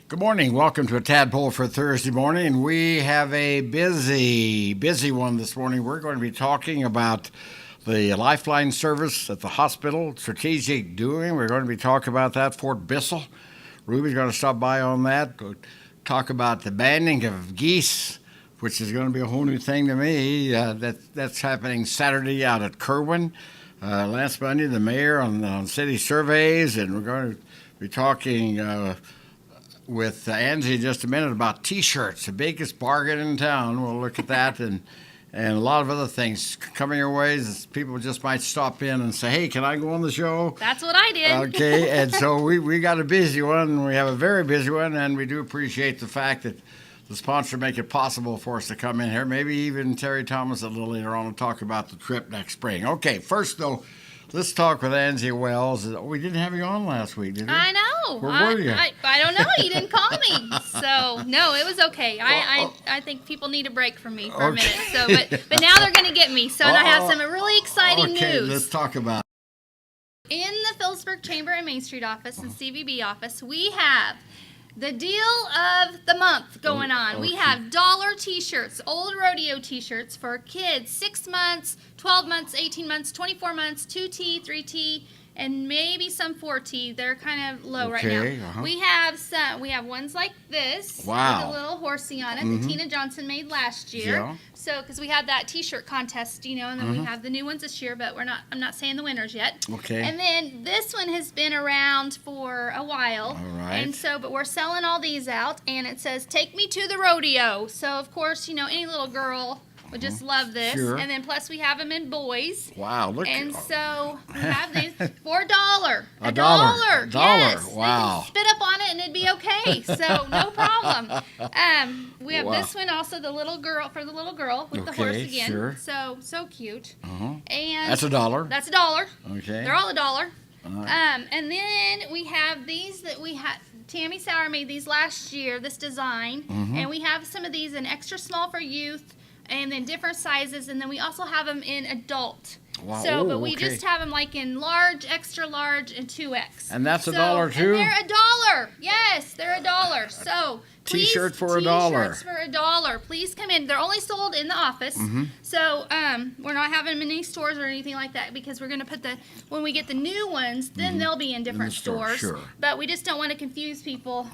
Good morning. Welcome to a Tadpoll for Thursday morning. We have a busy one this morning. We're going to be talking about the Lifeline service at the hospital, strategic doing. We're going to be talking about that, Fort Bissell. Ruby's going to stop by on that, talk about the banding of geese, which is going to be a whole new thing to me. That's happening Saturday out at Kerwin. Last Monday, the mayor on city surveys, and we're going to be talking with Angie in just a minute about T-shirts, the biggest bargain in town. We'll look at that and a lot of other things coming your way. People just might stop in and say, hey, can I go on the show? That's what I did. Okay, and so we got a busy one. We have a very busy one, and we do appreciate the fact that the sponsor make it possible for us to come in here. Maybe even Terry Thomas a little later on to talk about the trip next spring. Okay, first, though, let's talk with Angie Wells. We didn't have you on last week, did we? I know. Where were you? I don't know. You didn't call me. So, no, it was okay. I think people need a break from me for a minute. So, but now they're going to get me. So, and I have some really exciting news. Okay, let's talk about it. In the Phillipsburg Chamber and Main Street office and CVB office, we have the deal of the month going on. Okay. We have dollar T-shirts, old rodeo T-shirts for kids, 6 months, 12 months, 18 months, 24 months, 2T, 3T, and maybe some 4T. They're kind of low right now. Uh-huh. We have ones like this Wow. with a little horsey on it that Tina Johnson made last year. Yeah. So, because we had that T-shirt contest, and then we have the new ones this year, but I'm not saying the winners yet. Okay. And then this one has been around for a while. All right. And so, but we're selling all these out, and it says, take me to the rodeo. So, of course, any little girl would just love this. Sure. And then plus we have them in boys. Wow, look. And so we have these for $1. $1. A dollar. Yes. Wow. They can spit up on it and it'd be okay. So no problem. We have this one also, the little girl with the horse again. Sure. So cute. That's And $1. that's $1. Okay. They're all $1. Right. And then we have these that we had. Tammy Sauer made these last year, this design. And we have some of these in extra small for youth, and then different sizes, and then we also have them in adult. Wow. So, but we okay. just have them like in large, extra large, and 2X. And that's $1 too? And they're $1. Yes, they're $1. So T-shirt for $1. T-shirts for $1. Please come in. They're only sold in the office. So we're not having them in any stores or anything like that, because we're going to put when we get the new ones, then they'll be in different stores. Sure. But we just don't want to confuse people,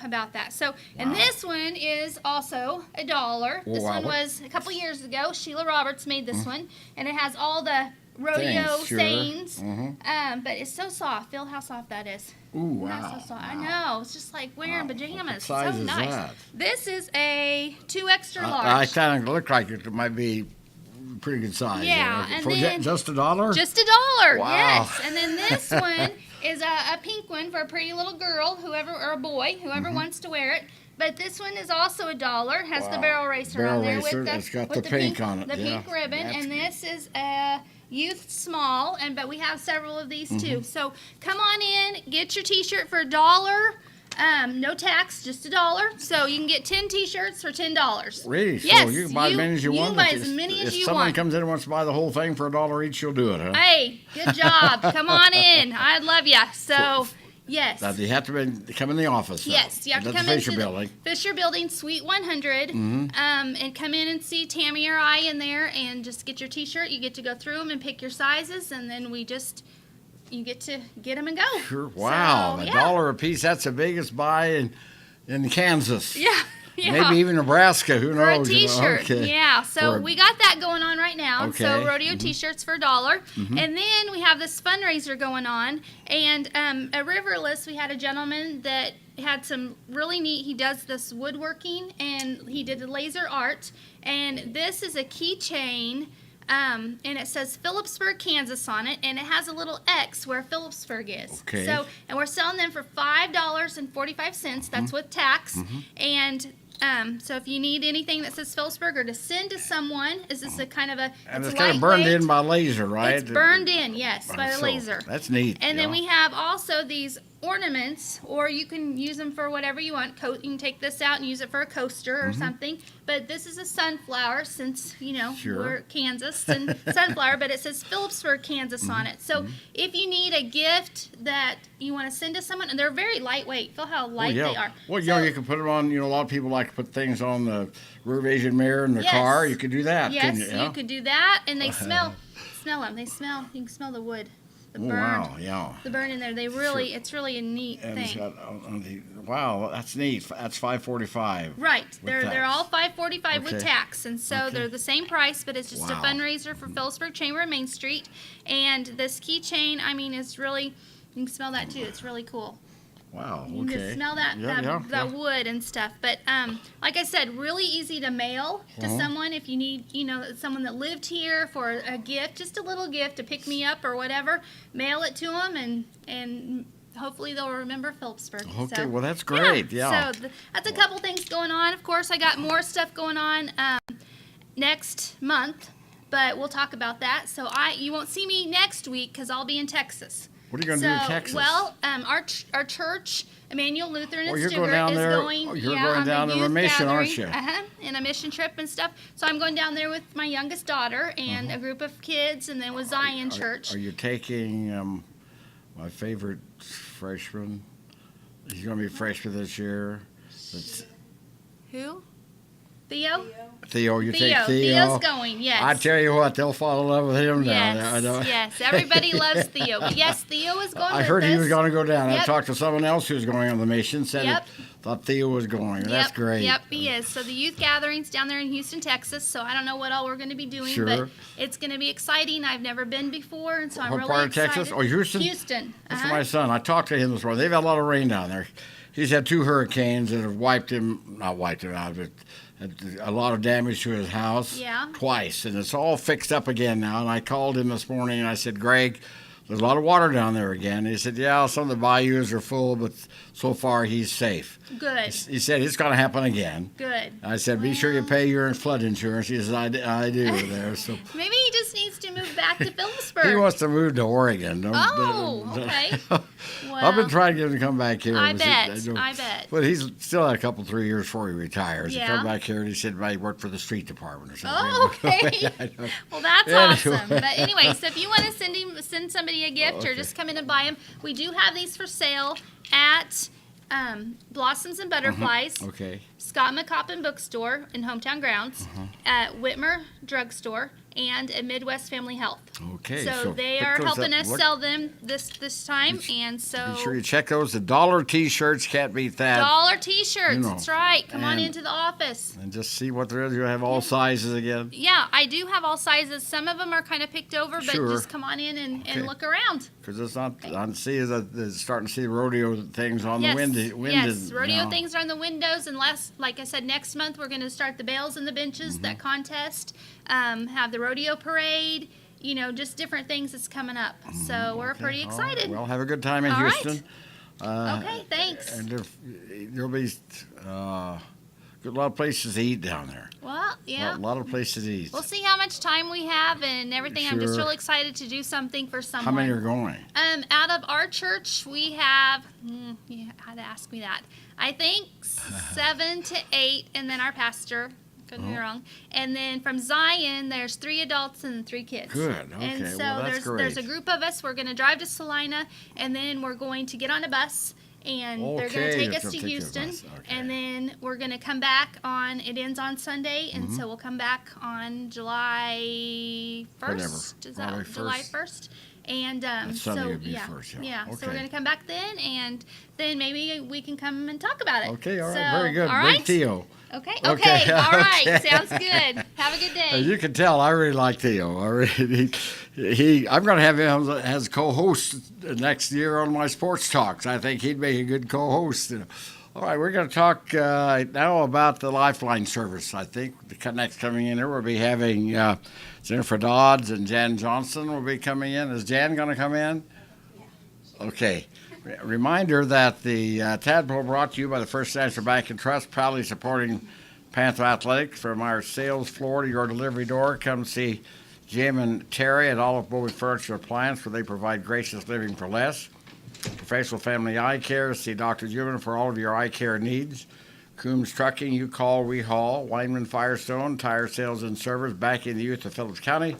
about that. So, and this one is also $1. This one was a couple years ago. Sheila Roberts made this one, and it has all the rodeo sayings. But it's so soft. Feel how soft that is. Ooh, wow. Not so soft. I know. It's just like wearing pajamas. What It's size so is nice. that? This is a 2 extra large. I kind of look like it might be pretty good size. Yeah, and for then just $1? Just $1. Wow. Yes. And then this one is a pink one for a pretty little girl, or a boy, whoever wants to wear it. But this one is also $1. It has the barrel racer on there It's got the pink on it. The pink ribbon, and this is a youth small, but we have several of these too. So come on in, get your T-shirt for $1. No tax, just $1. So you can get 10 T-shirts for $10. Really? Yes. So you can buy as many as you want? You can buy as many as you If someone want. comes in and wants to buy the whole thing for $1 each, you'll do it, huh? Hey, good job. Come on in. I'd love ya. So, yes. Now, you have to come in the office. Though. Yes, you have to At come the Fisher into Building. the Fisher Building, Suite 100, and come in and see Tammy or I in there, and just get your T-shirt. You get to go through them and pick your sizes, and then you get to get them and go. Sure. Wow. So, $1 a piece. That's the biggest buy in Kansas. Yeah. Yeah. Maybe even Nebraska. Who For a knows? T-shirt, Okay. yeah. So we got that going on right now. Okay. So rodeo T-shirts for $1, and then we have this fundraiser going on. And at Riverless, we had a gentleman that had some really neat. He does this woodworking, and he did the laser art. And this is a keychain. And it says Phillipsburg, Kansas on it, and it has a little X where Phillipsburg is. Okay. So, and we're selling them for $5.45. That's with tax. And so if you need anything that says Phillipsburg, or to send to someone, is this a kind of a And it's it's kind of burned lightweight. by laser, right? It's burned in, yes, by the So, laser. That's neat. And then we have also these ornaments, or you can use them for whatever you want. You can take this out and use it for a coaster or something. But this is a sunflower, since Sure. we're Kansas and sunflower, but it says Phillipsburg, Kansas on it. So if you need a gift that you want to send to someone, and they're very lightweight. Feel how light they are. Well, So- you can put them on. A lot of people like to put things on the rear vision mirror in the Yes. car. You could do that. Yes, couldn't you? Yeah? you could do that, and they smell them. They smell. You can smell the wood, the Oh, burn, wow, yeah. the burn in there. It's really a neat And it's thing. got wow, that's neat. That's $5.45. Right, with they're tax. all $5.45 with Okay. tax, and so Okay. they're the same price, but it's just a Wow. fundraiser for Phillipsburg Chamber of Main Street. And this keychain, is really, you can smell that too. It's really cool. Wow. You can just smell that that wood and stuff. But like I said, really easy to mail to someone if you need, someone that lived here for a gift, just a little gift to pick me up or whatever. Mail it to them, and hopefully they'll remember Phillipsburg. Okay, So, well, that's great. Yeah. So that's a couple things going on. Of course, I got more stuff going on next month, but we'll talk about that. So you won't see me next week because I'll be in Texas. What are you going to do in Texas? Well, our church, Emmanuel Lutheran in you're Stuart, going down is there. going. You're yeah, going on down a to a youth mission, aren't gathering, you? in a mission trip and stuff. So I'm going down there with my youngest daughter and a group of kids, and then with Zion Church. Are you taking my favorite freshman? He's going to be a freshman this year. Who? Theo? Theo, you take Theo. Theo's going, yes. I tell you what, they'll fall in love with him now. Yes, everybody loves Theo. But yes, Theo is going I with heard us. he was going to go down. I Yep. talked to someone else who's going on the mission, said Yep. thought Theo was going. That's great. Yep, he is. So the youth gathering's down there in Houston, Texas. So I don't know what all we're going to be doing, Sure. but it's going to be exciting. I've never been before, and so I'm What really part of excited. Texas? Oh, Houston? Houston. That's for my son. I talked to him this morning. They've had a lot of rain down there. He's had 2 hurricanes that have not wiped him out, but a lot of damage to his house Yeah. twice. And it's all fixed up again now. And I called him this morning and I said, Greg, there's a lot of water down there again. He said, yeah, some of the bayous are full, but so far he's safe. Good. He said, it's going to happen again. Good. I said, be sure you pay your flood insurance. He says, I do there. So Maybe he just needs to move back to Phillipsburg. he wants to move to Oregon. Okay. I've been trying to get him to come back here. I but bet. I bet. But he's still had a couple, 3 years before he retires. He Yeah. come back here and he said, he worked for the street department or something. Oh, okay. Well, that's Anyway. awesome. But anyway, so if you want to send somebody a gift or just come in and buy them, we do have these for sale at Blossoms and Butterflies, Okay. Scott McCoppin Bookstore in Hometown Grounds, at Whitmer Drugstore, and at Midwest Family Health. Okay. So they pick are those helping up. us Look, sell them this time, and so Be sure you check those. The dollar T-shirts, can't beat that. dollar T-shirts. You know, That's right. Come on and- into the office. And just see what there is. You have all sizes again. Yeah, I do have all sizes. Some of them are kind of picked over, but Sure. just come on in Okay. and look around. Because it's not, I'm seeing starting to see rodeo things on Yes, the window. yes. Rodeo now. things are on the windows, and like I said, next month we're going to start the bales and the benches, Mm-hmm. that contest, have the rodeo parade, just different things that's coming up. So we're pretty Mm-hmm. All right. excited. Well, have a good time in All right. Houston. Okay, thanks. And there'll be a lot of places to eat down there. Well, yeah. A lot of places to eat. We'll see how much time we have and everything. I'm just Sure. really excited to do something for someone. How many are going? Out of our church, we have, you had to ask me that. I think 7 to 8, and then our pastor, could be wrong. And then from Zion, there's 3 adults and 3 kids. Good. Okay. And so Well, that's there's a great. group of us. We're going to drive to Salina, and then we're going to get on a bus. And they're going to Okay, take they're us to gonna take you to Houston, bus, okay. and then we're going to come back it ends on Sunday, and Mm-hmm. so we'll come back on July 1st. Whatever. Is that July July 1st. 1st? And Sunday so would be yeah, first, yeah. So Okay. we're going to come back then, and then maybe we can come and talk about it. Okay, all right. So, Very good. All Bring right. Theo. Okay. Okay, Okay. All right. okay. Sounds good. Have a good day. As you can tell, I really like Theo. I'm going to have him as co-host next year on my sports talks. I think he'd make a good co-host. All right, we're going to talk now about the Lifeline service. I think the next coming in here, we'll be having Jennifer Dodds and Jan Johnson will be coming in. Is Jan going to come in? Okay. Reminder that the Tadpoll brought to you by the First National Bank and Trust, proudly supporting Panther Athletics. From our sales floor to your delivery door, come see Jim and Terry at Olive Bowie Furniture Appliance, where they provide gracious living for less. Professional Family Eye Care, see Dr. Human for all of your eye care needs. Coombs Trucking, you call, we haul. Weinman Firestone, tire sales and service, backing the youth of Phillips County.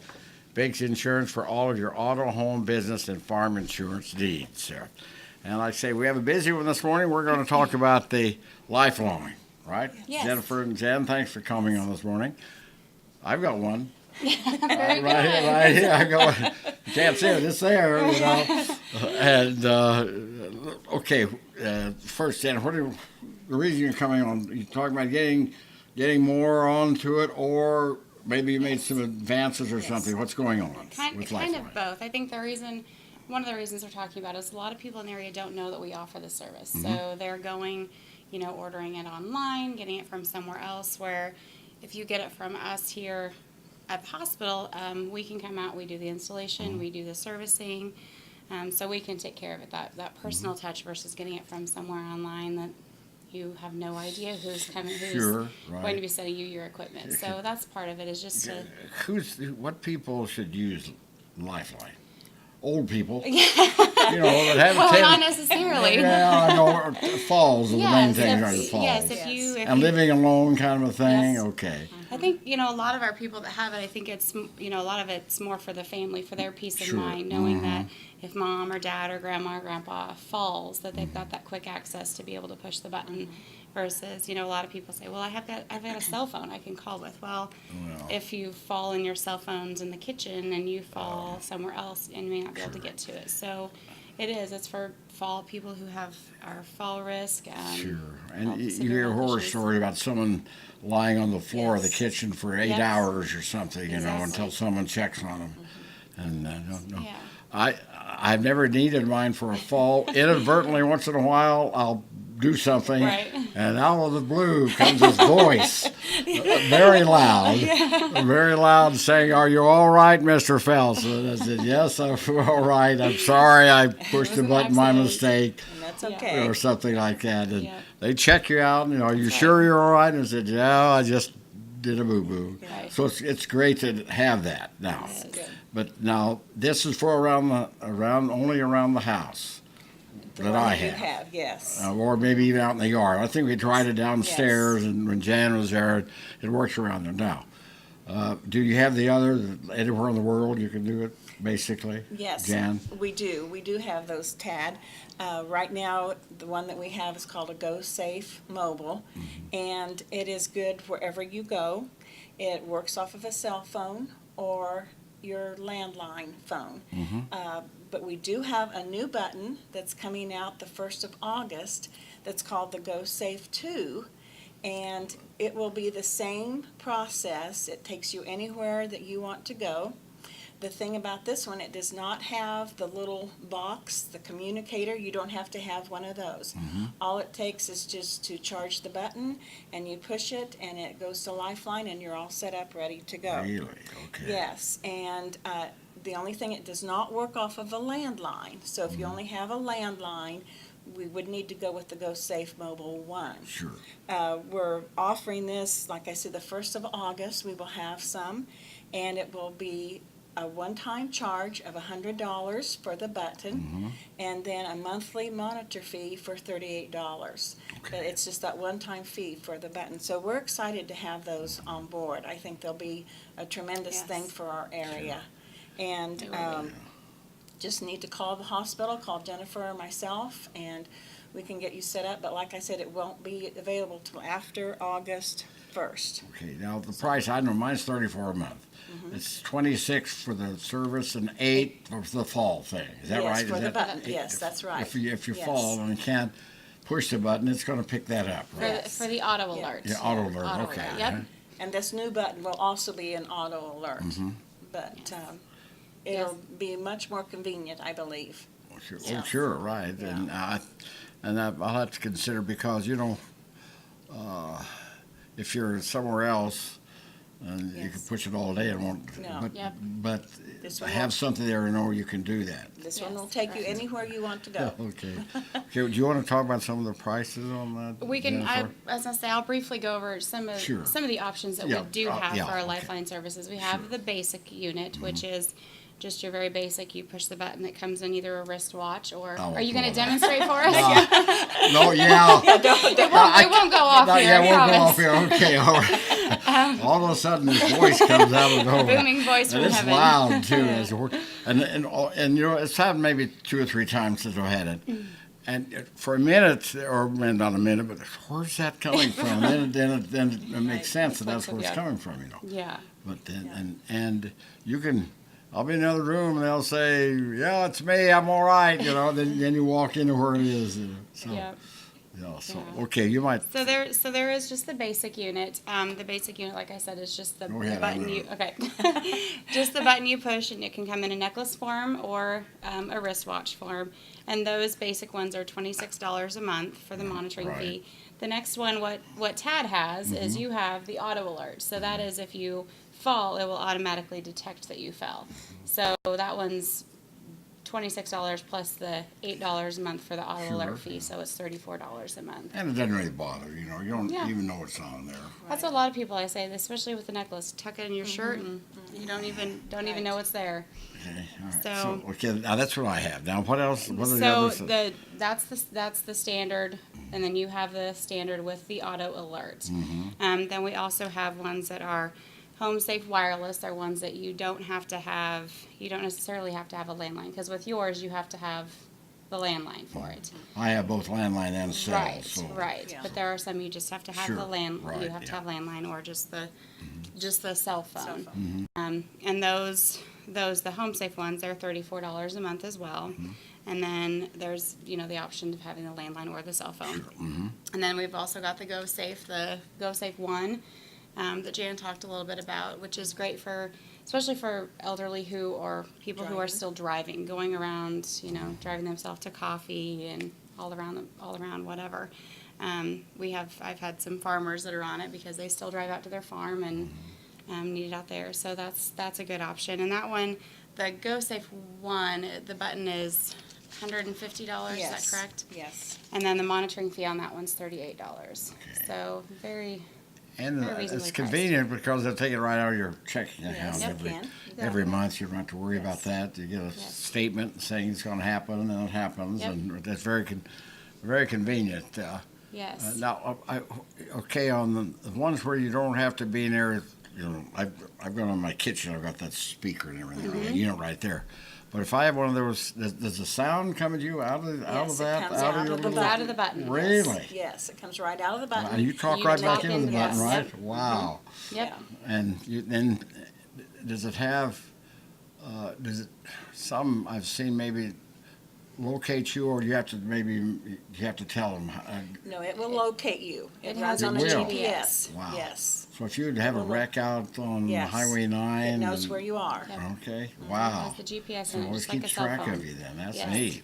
Biggs Insurance for all of your auto, home, business, and farm insurance needs. And like I say, we have a busy one this morning. We're going to talk about the lifeline, right? Yes. Jennifer and Jen, thanks for coming on this morning. I've got one. Very good. Right here. I go. You can't see it. It's there, you know. And okay, first, Jen, what are the reason you're coming on? You talking about getting more onto it, or maybe you made some advances or something. What's going on Kind with of Lifeline? both. I think one of the reasons we're talking about is a lot of people in the area don't know that we offer the service. Mm-hmm. So they're going, ordering it online, getting it from somewhere else, where if you get it from us here at the hospital, we can come out, we do the installation, Mm-hmm. we do the servicing, so we can take care of it, that personal Mm-hmm. touch versus getting it from somewhere online that you have no idea who's coming, who's Sure, right. going to be sending you your equipment. So that's part of it, is just to... What people should use Lifeline? Old people. You know, that have Well, not necessarily. Yeah, I know. Falls are the main Yes, thing, if- are the falls. yes, if you And living alone kind of a thing? Yes. Okay. I think, a lot of our people that have it, I think it's, a lot of it's more for the family, for their peace of Sure. mind, knowing that if mom or dad or grandma or grandpa falls, that they've Mm-hmm. got that quick access to be able to push the button. Versus, a lot of people say, well, I've got a cell phone I can call with. Well, if you fall and your cell phone's in the kitchen and you fall somewhere else, and you may not be able to get to it. So it's for people who are fall risk. Sure. health- And you severe hear health horror issues. story about someone lying on the floor of the Yes. kitchen for 8 Yes. hours or something, Exactly. until someone checks on them. And no. Yeah. I've never needed mine for a fall. Inadvertently, once in a while, I'll do something, Right. and out of the blue comes this voice, very loud, saying, "Are you all right, Mr. Phelps?" And I said, "Yes, I'm all right. I'm sorry, I pushed the was an button, my accident." mistake." And that's Yeah. okay. Or something like that. And Yeah. they check you out, are you That's sure right. you're all right? And I said, yeah, I just did a boo-boo. Right. So it's great to have that now. Yes. Good. But now, this is for only around the house The that one I you have. yes. Or maybe even out in the yard. I think we tried it downstairs, and when Jan was there, it works around there now. Do you have the other, anywhere in the world you can do it, basically? Yes, Jan? we do. We do have those TAD. Right now, the one that we have is called a Go Safe Mobile, and it is good wherever you go. It works off of a cell phone or your landline phone. But we do have a new button that's coming out the 1st of August that's called the Go Safe 2. And it will be the same process. It takes you anywhere that you want to go. The thing about this one, it does not have the little box, the communicator. You don't have to have one of those. All it takes is just to charge the button, and you push it, and it goes to Lifeline, and you're all set up, ready to go. Really? Okay. Yes, and the only thing, it does not work off of a landline. So if you only have a landline, we would need to go with the Go Safe Mobile 1. Sure. We're offering this, like I said, the 1st of August. We will have some, and it will be a one-time charge of $100 for the button, and then a monthly monitor fee for $38. But it's just that one-time fee for the button. So we're excited to have those on board. I think they'll be a tremendous Yes. thing for our area. And They will be. just need to call the hospital, call Jennifer or myself, and we can get you set up. But like I said, it won't be available till after August 1st. Okay, now the price, I know mine's $34 a month. Mm-hmm. It's $26 for the service and $8 for the fall thing. Is that Yes, right? for Is the that- button. if- Yes, that's right. If you Yes. fall and you can't push the button, it's going to pick that up, For, right? Yes. for the auto Yeah. alert. Yeah, auto alert. Auto Okay. alert, yep. And this new button will also be an auto alert. But it'll be much more convenient, I believe. Oh, sure, Yeah. sure, right. Yeah. And I'll have to consider because, if you're somewhere else, and you can Yes. push it all day and won't, No. Yep. but This one have won't. something there to know you can do that. This one Yes. will take you anywhere you want to go. Okay. Okay, do you want to talk about some of the prices on that? We can, Jennifer? as I say, I'll briefly go over some of Sure. the options that Yeah, we do have yeah, for our okay. Lifeline services. We have Sure. the basic unit, which is just your very basic, you push the button that comes in either a wristwatch or, Oh, are you going to cool. demonstrate for us? No, yeah. It won't go off here, Yeah, I we'll go off promise. here. Okay, all right. All of a sudden, this voice comes out of nowhere. Booming voice from And it's heaven. loud too. As it works. And you know, it's happened maybe 2 or 3 times since I've had it. Mm. And for a minute, or not a minute, but where's that coming from? then it makes sense that that's where it's Yeah. coming from, you know. Yeah. But then, and you can, I'll be in another room and they'll say, yeah, it's me, I'm all right, you know. Then you walk into where it is. You know. So, Yeah. So Yeah. okay, you might. So there is just the basic unit. The basic unit, like I said, is just the, Go the ahead, button you just the button you push, and it can come in a necklace form or a wristwatch form. And those basic ones are $26 a month for the monitoring Right. fee. The next one, what Tad has, is you have the auto alert. So that is if you fall, it will automatically detect that you fell. So that one's $26 plus the $8 a month for the auto Sure. alert fee, so it's $34 a month. And it doesn't really bother, you know. You don't Yeah. even know it's on there. That's what a lot of people I say, especially with the necklace. Tuck it in your shirt, and you don't even know it's there. Okay, all right. So- Okay, now that's what I have. Now what else? What are the So others? that's the standard, and then you have the standard with the auto alert. Mm-hmm. Then we also have ones that are home safe wireless. They're ones that you don't necessarily have to have a landline, because with yours you have to have the landline for it. I have both landline and cell. Right, So. right. Yeah. But there are some you just have to have Sure, the right, you have to yeah. have landline or just the cell phone. Mm-hmm. And those the home safe ones, they're $34 a month as well. Mm-hmm. And then there's the option of having the landline or the cell phone. Mm-hmm. And then we've also got the Go Safe One that Jan talked a little bit about, which is great especially for elderly or people who are Driving. still driving, going around, driving themselves to coffee and all around whatever. I've had some farmers that are on it because they still drive out to their farm and need it out there. So that's a good option. And that one, the Go Safe One, the button is $150. Yes. Is that correct? Yes. And then the monitoring fee on that one's $38. So very. And They're reasonably it's priced. convenient because they'll take it right out of your checking account Yes, Yep. every month. You don't have to worry about Yes. that. You get a Yes. statement saying it's going to happen, and then it happens, Yep. and that's very convenient. Yes. Now, okay, on the ones where you don't have to be near, I've got on my kitchen. I've got that speaker and everything, Mm-hmm. unit right there. But if I have one of those, does the sound come at you out of Yes, it that? comes out of your the little- button. Out of the button. Really? Yes, it comes right out of the button. And you talk You right back talk into the into button, this. right? Yep. Wow. Yep. And then, does it have? Some I've seen maybe locate you, or you have to tell them. No, it will locate you. It It runs has on a a will. GPS. Wow. Yes. So if you have a wreck out on Yes. Highway 9, It knows and- where you are. Yep. Okay. It Wow. has the GPS So in it it, always just like a keeps cell track phone. of you. Then that's Yes. neat.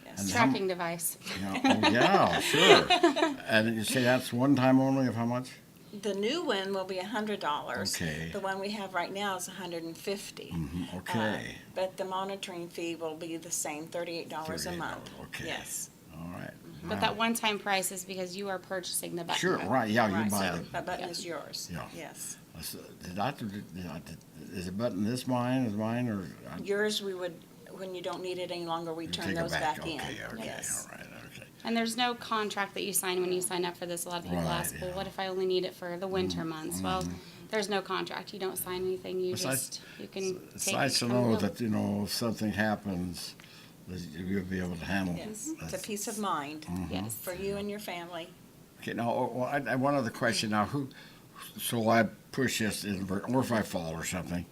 Yes. And Tracking device. Oh yeah, sure. And you say that's one time only of how much? The new one will be $100. Okay. The one we have right now is $150. Okay. But the monitoring fee will be the same, $38 a month. Okay. Yes. All right. But Wow. that one-time price is because you are purchasing the button. Sure. Right. Yeah. You Right, buy so the. that button Yeah. is yours. Yeah. Yes. Is the button this mine? Is mine or? Yours, we would, when you don't need it any longer, we turn Take it those back in. Okay. Okay. Yes. All right. Okay. And there's no contract that you sign when you sign up for this. A lot of people Right, ask, well, yeah. what if I only need it for the winter months? Well, there's no contract. You don't sign anything. You It's just, you can It's take nice it to from know the- that if something happens, that you'll be able to handle. Yes. It's a peace of mind Yes. for you and your family. Okay. Now, one other question. Now, So I push this, or if I fall or something.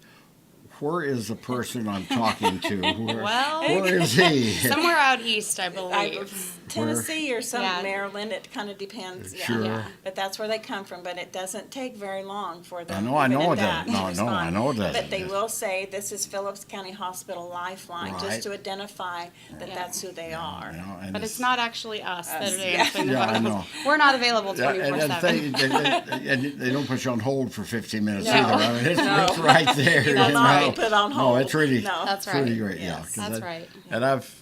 Where is the person I'm talking to? Well, where is he? Somewhere out east, I believe. Tennessee or some Yeah. Maryland, it kind of depends. Yeah. Sure. Yeah. But that's where they come from, but it doesn't take very long for them. I even know at it that, doesn't. to No, I respond. know it doesn't. But they will say, this is Phillips County Hospital Lifeline, Right. just to identify that Yeah. that's who they are. And But it's not actually us that are Yeah. answering the Yeah, I phone. know. We're not available Yeah, and 24/7. they don't put you on hold for 15 minutes No. either. I mean, it's right there. You will not know. be put on No, hold. it's really, No. That's it's really right. great. Yeah, Yes. 'cause That's right. And I've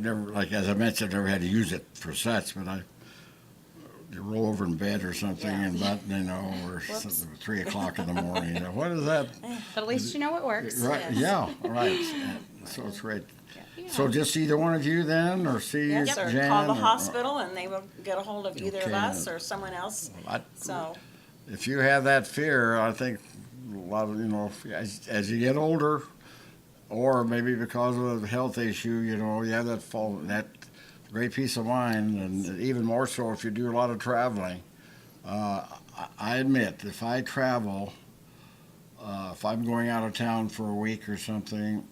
never, like as I mentioned, I've never had to use it for such, but you roll over in bed or something, Yeah. and not, or something, 3 o'clock in the morning. What is that? But at least you know it works. Right? Yes. Yeah. Right. So it's great. Yeah. So just either one of you then, or see Yes, or Jan, call the or- hospital and they will get a hold of either of Okay. us or someone else. I- So, If you have that fear, I think a lot of as you get older, or maybe because of a health issue, you have that great peace of mind, and even more so if you do a lot of traveling. I admit, if I travel, if I'm going out of town for a week or something,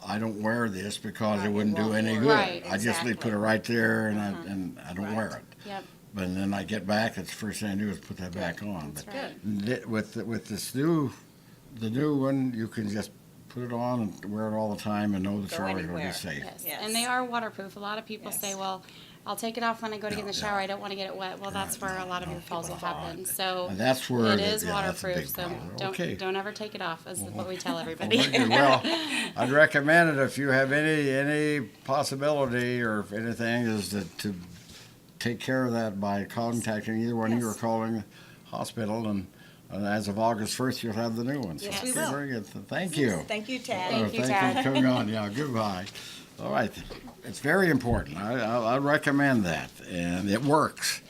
I don't wear this because Right, it it wouldn't do won't any work. good. Right, I just exactly. put it right there, and I don't Right. wear it. Yep. But then I get back, it's the first thing I do is put that back on. That's But right. with the new one, you can just put it on and wear it all the time and know that Go you're always going to anywhere. be safe. Yes. Yes. And they are waterproof. A lot of people say, Yes. well, I'll take it off when I go to get in the shower. I don't want to get it wet. Well, that's where a lot of your falls will happen. So And that's where it the- is yeah, that's a big waterproof. So problem. Okay. don't ever take it off, is what we tell Well, everybody. very good. Well, I'd recommend it if you have any possibility or if anything is to take care of that by contacting either one of you or Yes. calling the hospital, and as of August 1st, you'll have the new ones. Yes, we Okay, will. Very good. Thank you. thank you, Tad. Thank you, Thank Tad. you for coming on. Yeah, goodbye. All right. It's very important. I recommend that, and it works.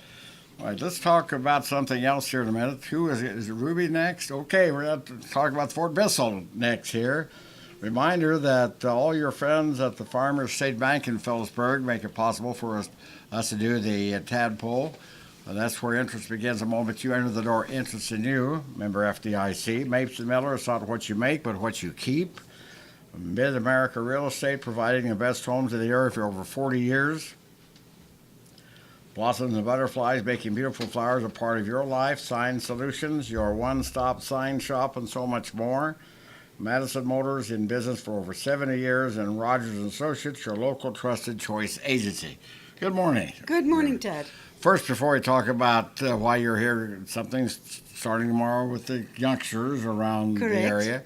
All right, let's talk about something else here in a minute. Who is it? Is it Ruby next? Okay, we're going to talk about Fort Bissell next here. Reminder that all your friends at the Farmers State Bank in Phillipsburg make it possible for us to do the Tadpoll. That's where interest begins the moment you enter the door. Interest in you, member FDIC. Mapes and Miller, it's not what you make, but what you keep. Mid-America Real Estate, providing the best homes in the area for over 40 years. Blossoms and Butterflies, making beautiful flowers a part of your life. Sign Solutions, your one-stop sign shop, and so much more. Madison Motors, in business for over 70 years, and Rogers & Associates, your local trusted choice agency. Good morning. Good morning, Ted. First, before we talk about why you're here, something's starting tomorrow with the youngsters around the Correct. area.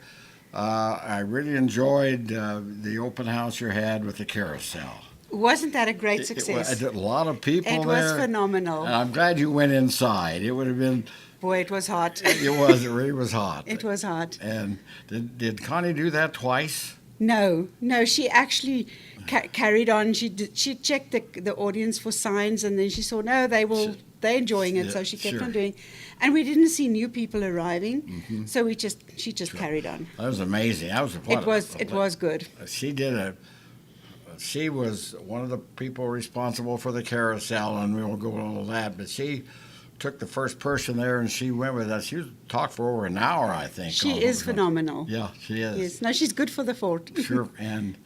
I really enjoyed the open house you had with the carousel. Wasn't that a great It success? was a lot of people It there. was phenomenal. And I'm glad you went inside. It would have been, Boy, it was hot. it really was hot. It was hot. And did Connie do that twice? No, she actually carried on. She checked the audience for signs, and then she saw they're enjoying it, Yeah, so she kept sure. on doing. And we didn't see new people arriving, so she just carried on. That was amazing. That was It was good. She was one of the people responsible for the carousel, and we won't go into all that, but she took the first person there and she went with us. She talked for over an hour, I think. She is phenomenal. Yeah, she is. Yes, no, she's good for the fort. Sure, and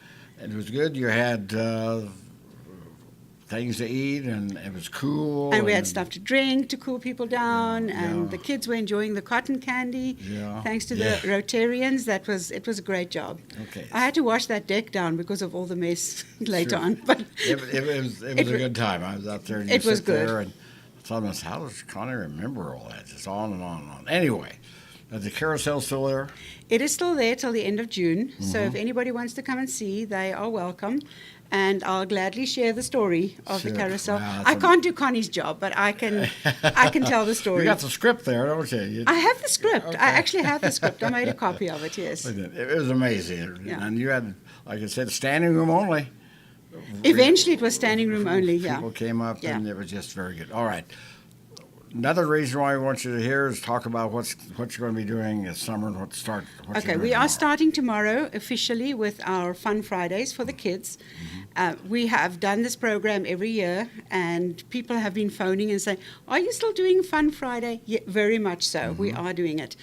it was good. You had things to eat, and it was cool. And we had stuff to drink to cool people down, Yeah, and yeah. the kids were enjoying the cotton candy. Yeah, Thanks to yeah. the Rotarians, it was a great job. Okay. I had to wash that deck down because of all the mess later Sure. on, but It was a good time. I was out there, and you It was sit there, good. and sometimes, how does Connie remember all that? Just on and on and on. Anyway, is the carousel still there? it is still there till the end of June. So Mm-hmm. if anybody wants to come and see, they are welcome. And I'll gladly share the story of Sure. the carousel. Wow, I that's can't do Connie's job, but I can tell the story. You got the script there, don't you? I have the script. Okay. I actually have the script. I made a copy of it. Yes. It was amazing. Yeah. And you had, like I said, standing room only. Eventually, it was standing room only. Yeah. People came up, Yeah. and it was just very good. All right. Another reason why we want you to hear is talk about what you're going to be doing this summer and what you're Okay, doing we are tomorrow. starting tomorrow officially with our Fun Fridays for the kids. We have done this program every year, and people have been phoning and saying, "Are you still doing Fun Friday?" Yeah, very much so. We are doing it.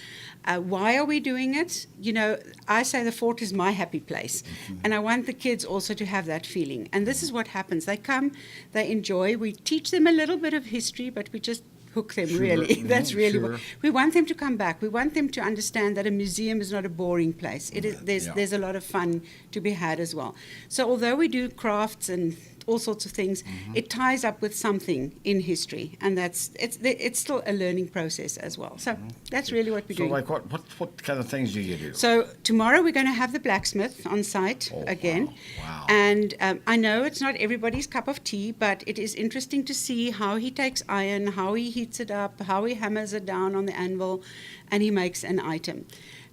Why are we doing it? You know, I say the fort is my happy place, and I want the kids also to have that feeling. And this is what happens: they come, they enjoy. We teach them a little bit of history, but we just hook them Sure. really. That's Mhm, really sure. what we want them to come back. We want them to understand that a museum is not a boring place. It is. Yeah. There's a lot of fun to be had as well. So although we do crafts and all sorts of things. It ties up with something in history, and it's still a learning process as well. So that's really what we're So doing. like what kind of things do you do? So tomorrow we're going to have the blacksmith on site again. Wow. And I know it's not everybody's cup of tea, but it is interesting to see how he takes iron, how he heats it up, how he hammers it down on the anvil, and he makes an item.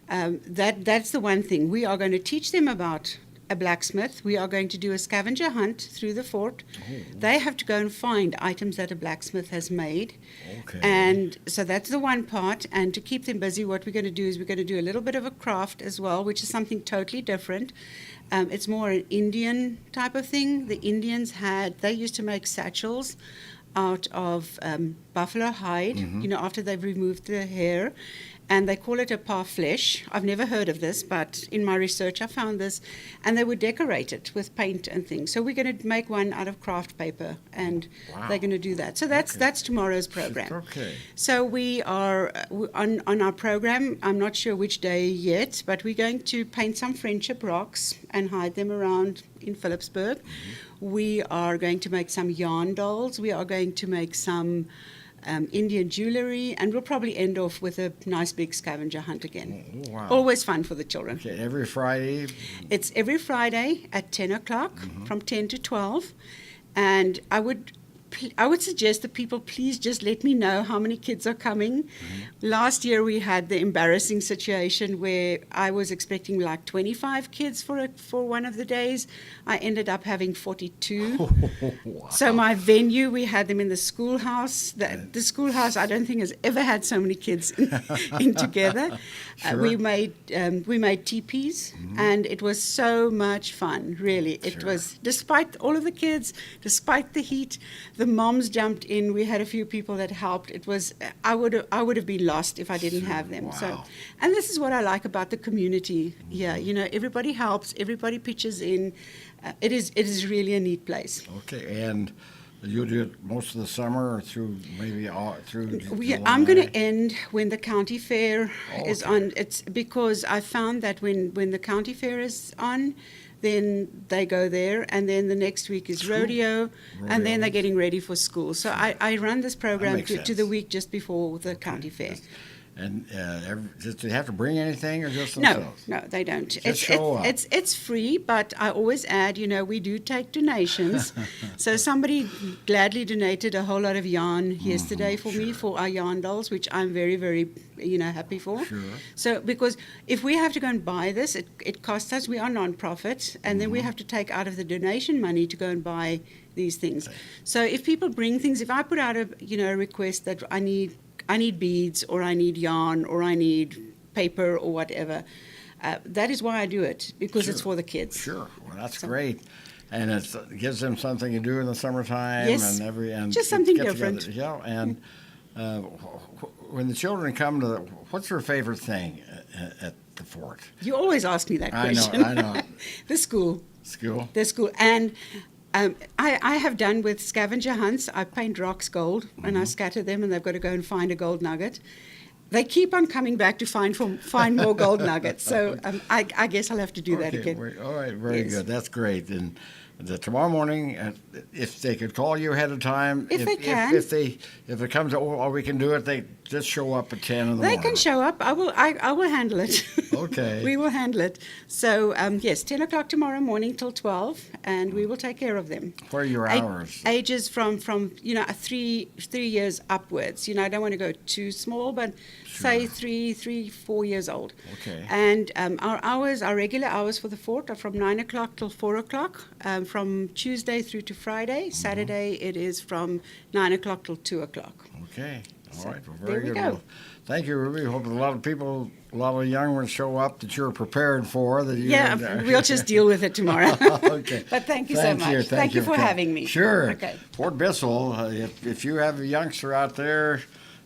That's the one thing. We are going to teach them about a blacksmith. We are going to do a scavenger hunt through the fort. They have to go and find items that a blacksmith has made. Okay. And so that's the one part. And to keep them busy, what we're going to do is we're going to do a little bit of a craft as well, which is something totally different. It's more an Indian type of thing. The Indians they used to make satchels out of buffalo hide, after they've removed the hair. And they call it a parfleche. I've never heard of this, but in my research I found this. And they would decorate it with paint and things. So we're going to make one out of craft paper, and they're going to do that. So that's tomorrow's program. Okay. So we are on our program. I'm not sure which day yet, but we're going to paint some friendship rocks and hide them around in Phillipsburg. We are going to make some yarn dolls. We are going to make some Indian jewelry, and we'll probably end off with a nice big scavenger hunt again. Oh, wow. Always fun for the children. Okay, every Friday. It's every Friday at 10 o'clock, from 10 to 12. And I would suggest that people please just let me know how many kids are coming. Last year we had the embarrassing situation where I was expecting like 25 kids for one of the days. I ended up having 42. Wow. So my venue, we had them in the schoolhouse. The schoolhouse, I don't think, has ever had so many kids in together. Sure. We made teepees, and it was so much fun. Really, it was. Despite all of the kids, despite the heat, the moms jumped in. We had a few people that helped. It was. I would have been lost if I didn't have them. So, Wow. and this is what I like about the community. Yeah, everybody helps. Everybody pitches in. It is really a neat place. Okay, and you do it most of the summer or through maybe through July? I'm going to end when the county fair is on. It's because I found that when the county fair is on, then they go there, and then the next week is rodeo, and then they're getting ready for school. So I run this program makes to the sense. week just before the county fair. And do they have to bring anything or just No, themselves? no, they don't. Just show up. It's free, but I always add, we do take donations. So somebody gladly donated a whole lot of yarn yesterday for me for our yarn dolls, which I'm very, very, happy for. Sure. So because if we have to go and buy this, it costs us. We are non-profit, and then we have to take out of the donation money to go and buy these things. So if people bring things, if I put out a request that I need beads, or I need yarn, or I need paper, or whatever. That is why I do it, because it's for the kids. Sure. Well, that's great. And it gives them something to do in the summertime. Yes. And Just something get different. Together. Yeah. And when the children come what's their favorite thing at the fort? You always ask me that I question. know. The school. School? The school. And I have done with scavenger hunts. I paint rocks gold, and I scatter them, and they've got to go and find a gold nugget. They keep on coming back to find more gold nuggets. So I guess I'll have to do that again. All right, very Yes. good. That's great. And tomorrow morning, if they could call you ahead of time, If they can. if it comes, we can do it. They just show up at 10 in the morning. They can show up. I will handle it. Okay. We will handle it. So yes, 10 o'clock tomorrow morning till 12, and we will take care of them. What are your hours? Ages from 3 years upwards. I don't want to go too small, but say 4 years old. Okay. And our regular hours for the fort are from 9 o'clock till 4 o'clock, from Tuesday through to Friday. Saturday it is from 9 o'clock till 2 o'clock. Okay. All right. Well, there very we good. go. Well, thank you, Ruby. Hope a lot of young ones show up that you're prepared for. We'll just deal with it tomorrow. Okay. But thank you so much. Thank you for having me. Sure. Okay. Fort Bissell, if you have a youngster out there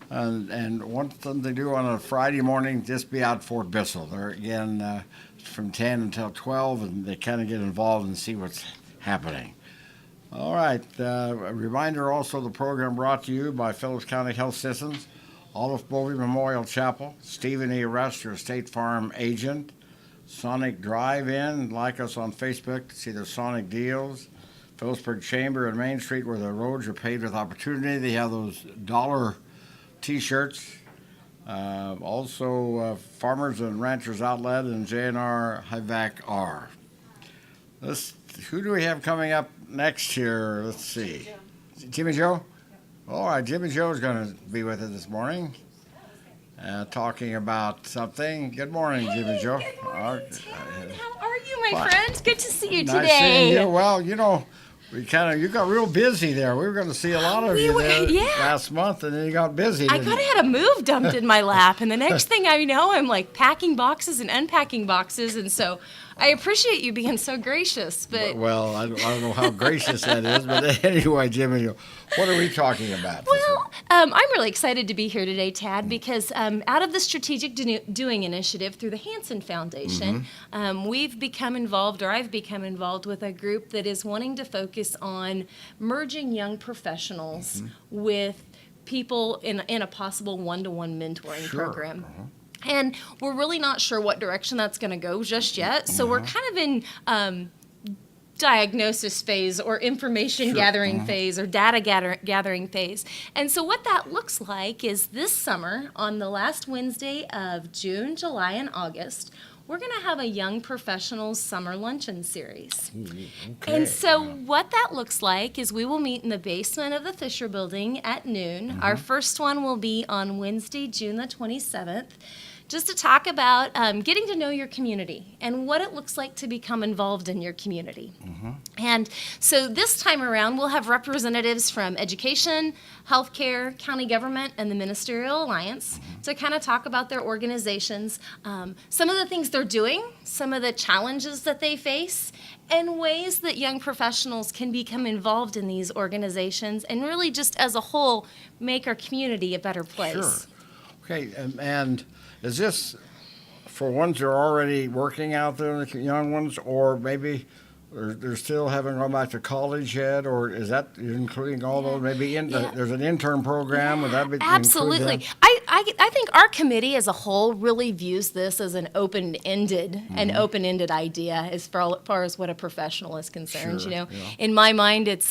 and want them to do on a Friday morning, just be out Fort Bissell. They're, again, from 10 until 12, and they kind of get involved and see what's happening. All right. A reminder also, the program brought to you by Phillips County Health Systems, Olive Bovey Memorial Chapel, Stephen E. Russ, your State Farm agent, Sonic Drive-In. Like us on Facebook to see the Sonic deals. Phillipsburg Chamber and Main Street, where the roads are paved with opportunity. They have those dollar T-shirts. Also, Farmers and Ranchers Outlet and J&R HIVAC R. Who do we have coming up next here? Let's see. Jimmy Joe? All right, Jimmy Joe is going to be with us this morning, talking about something. Good morning, Jimmy Joe. How are you, my Fine. friend? Good to see you Nice today. seeing you. Well, you got real busy there. We were going to see a lot of you there last month, and then you got busy. I kind of had a move dumped in my lap, and the next thing I know, I'm like packing boxes and unpacking boxes, and so I appreciate you being so gracious. But Well, I don't know how gracious that is, but anyway, Jimmy, what are we talking about? well, I'm really excited to be here today, Tad, because out of the Strategic Doing Initiative through the Hansen Foundation, we've become involved, or I've become involved with a group that is wanting to focus on merging young professionals with people in a possible one-to-one mentoring program. And we're really not sure what direction that's going to go just yet. So we're kind of in diagnosis phase or information gathering phase or data gathering phase. And so what that looks like is this summer, on the last Wednesday of June, July, and August, we're going to have a Young Professionals Summer Luncheon Series. And so what that looks like is we will meet in the basement of the Fisher Building at noon. Our first one will be on Wednesday, June the 27th. Just to talk about getting to know your community and what it looks like to become involved in your community. And so this time around, we'll have representatives from education, healthcare, county government, and the Ministerial Alliance to kind of talk about their organizations, some of the things they're doing, some of the challenges that they face, and ways that young professionals can become involved in these organizations and really just as a whole make our community a better place. Sure. Okay, and is this for ones that are already working out there, the young ones, or maybe they're still haven't gone back to college yet, or is that including all those? Maybe there's an intern program. Would that be Absolutely. include them? I think our committee as a whole really views this as an open-ended idea as far as what a professional is concerned. Sure, In my mind, it's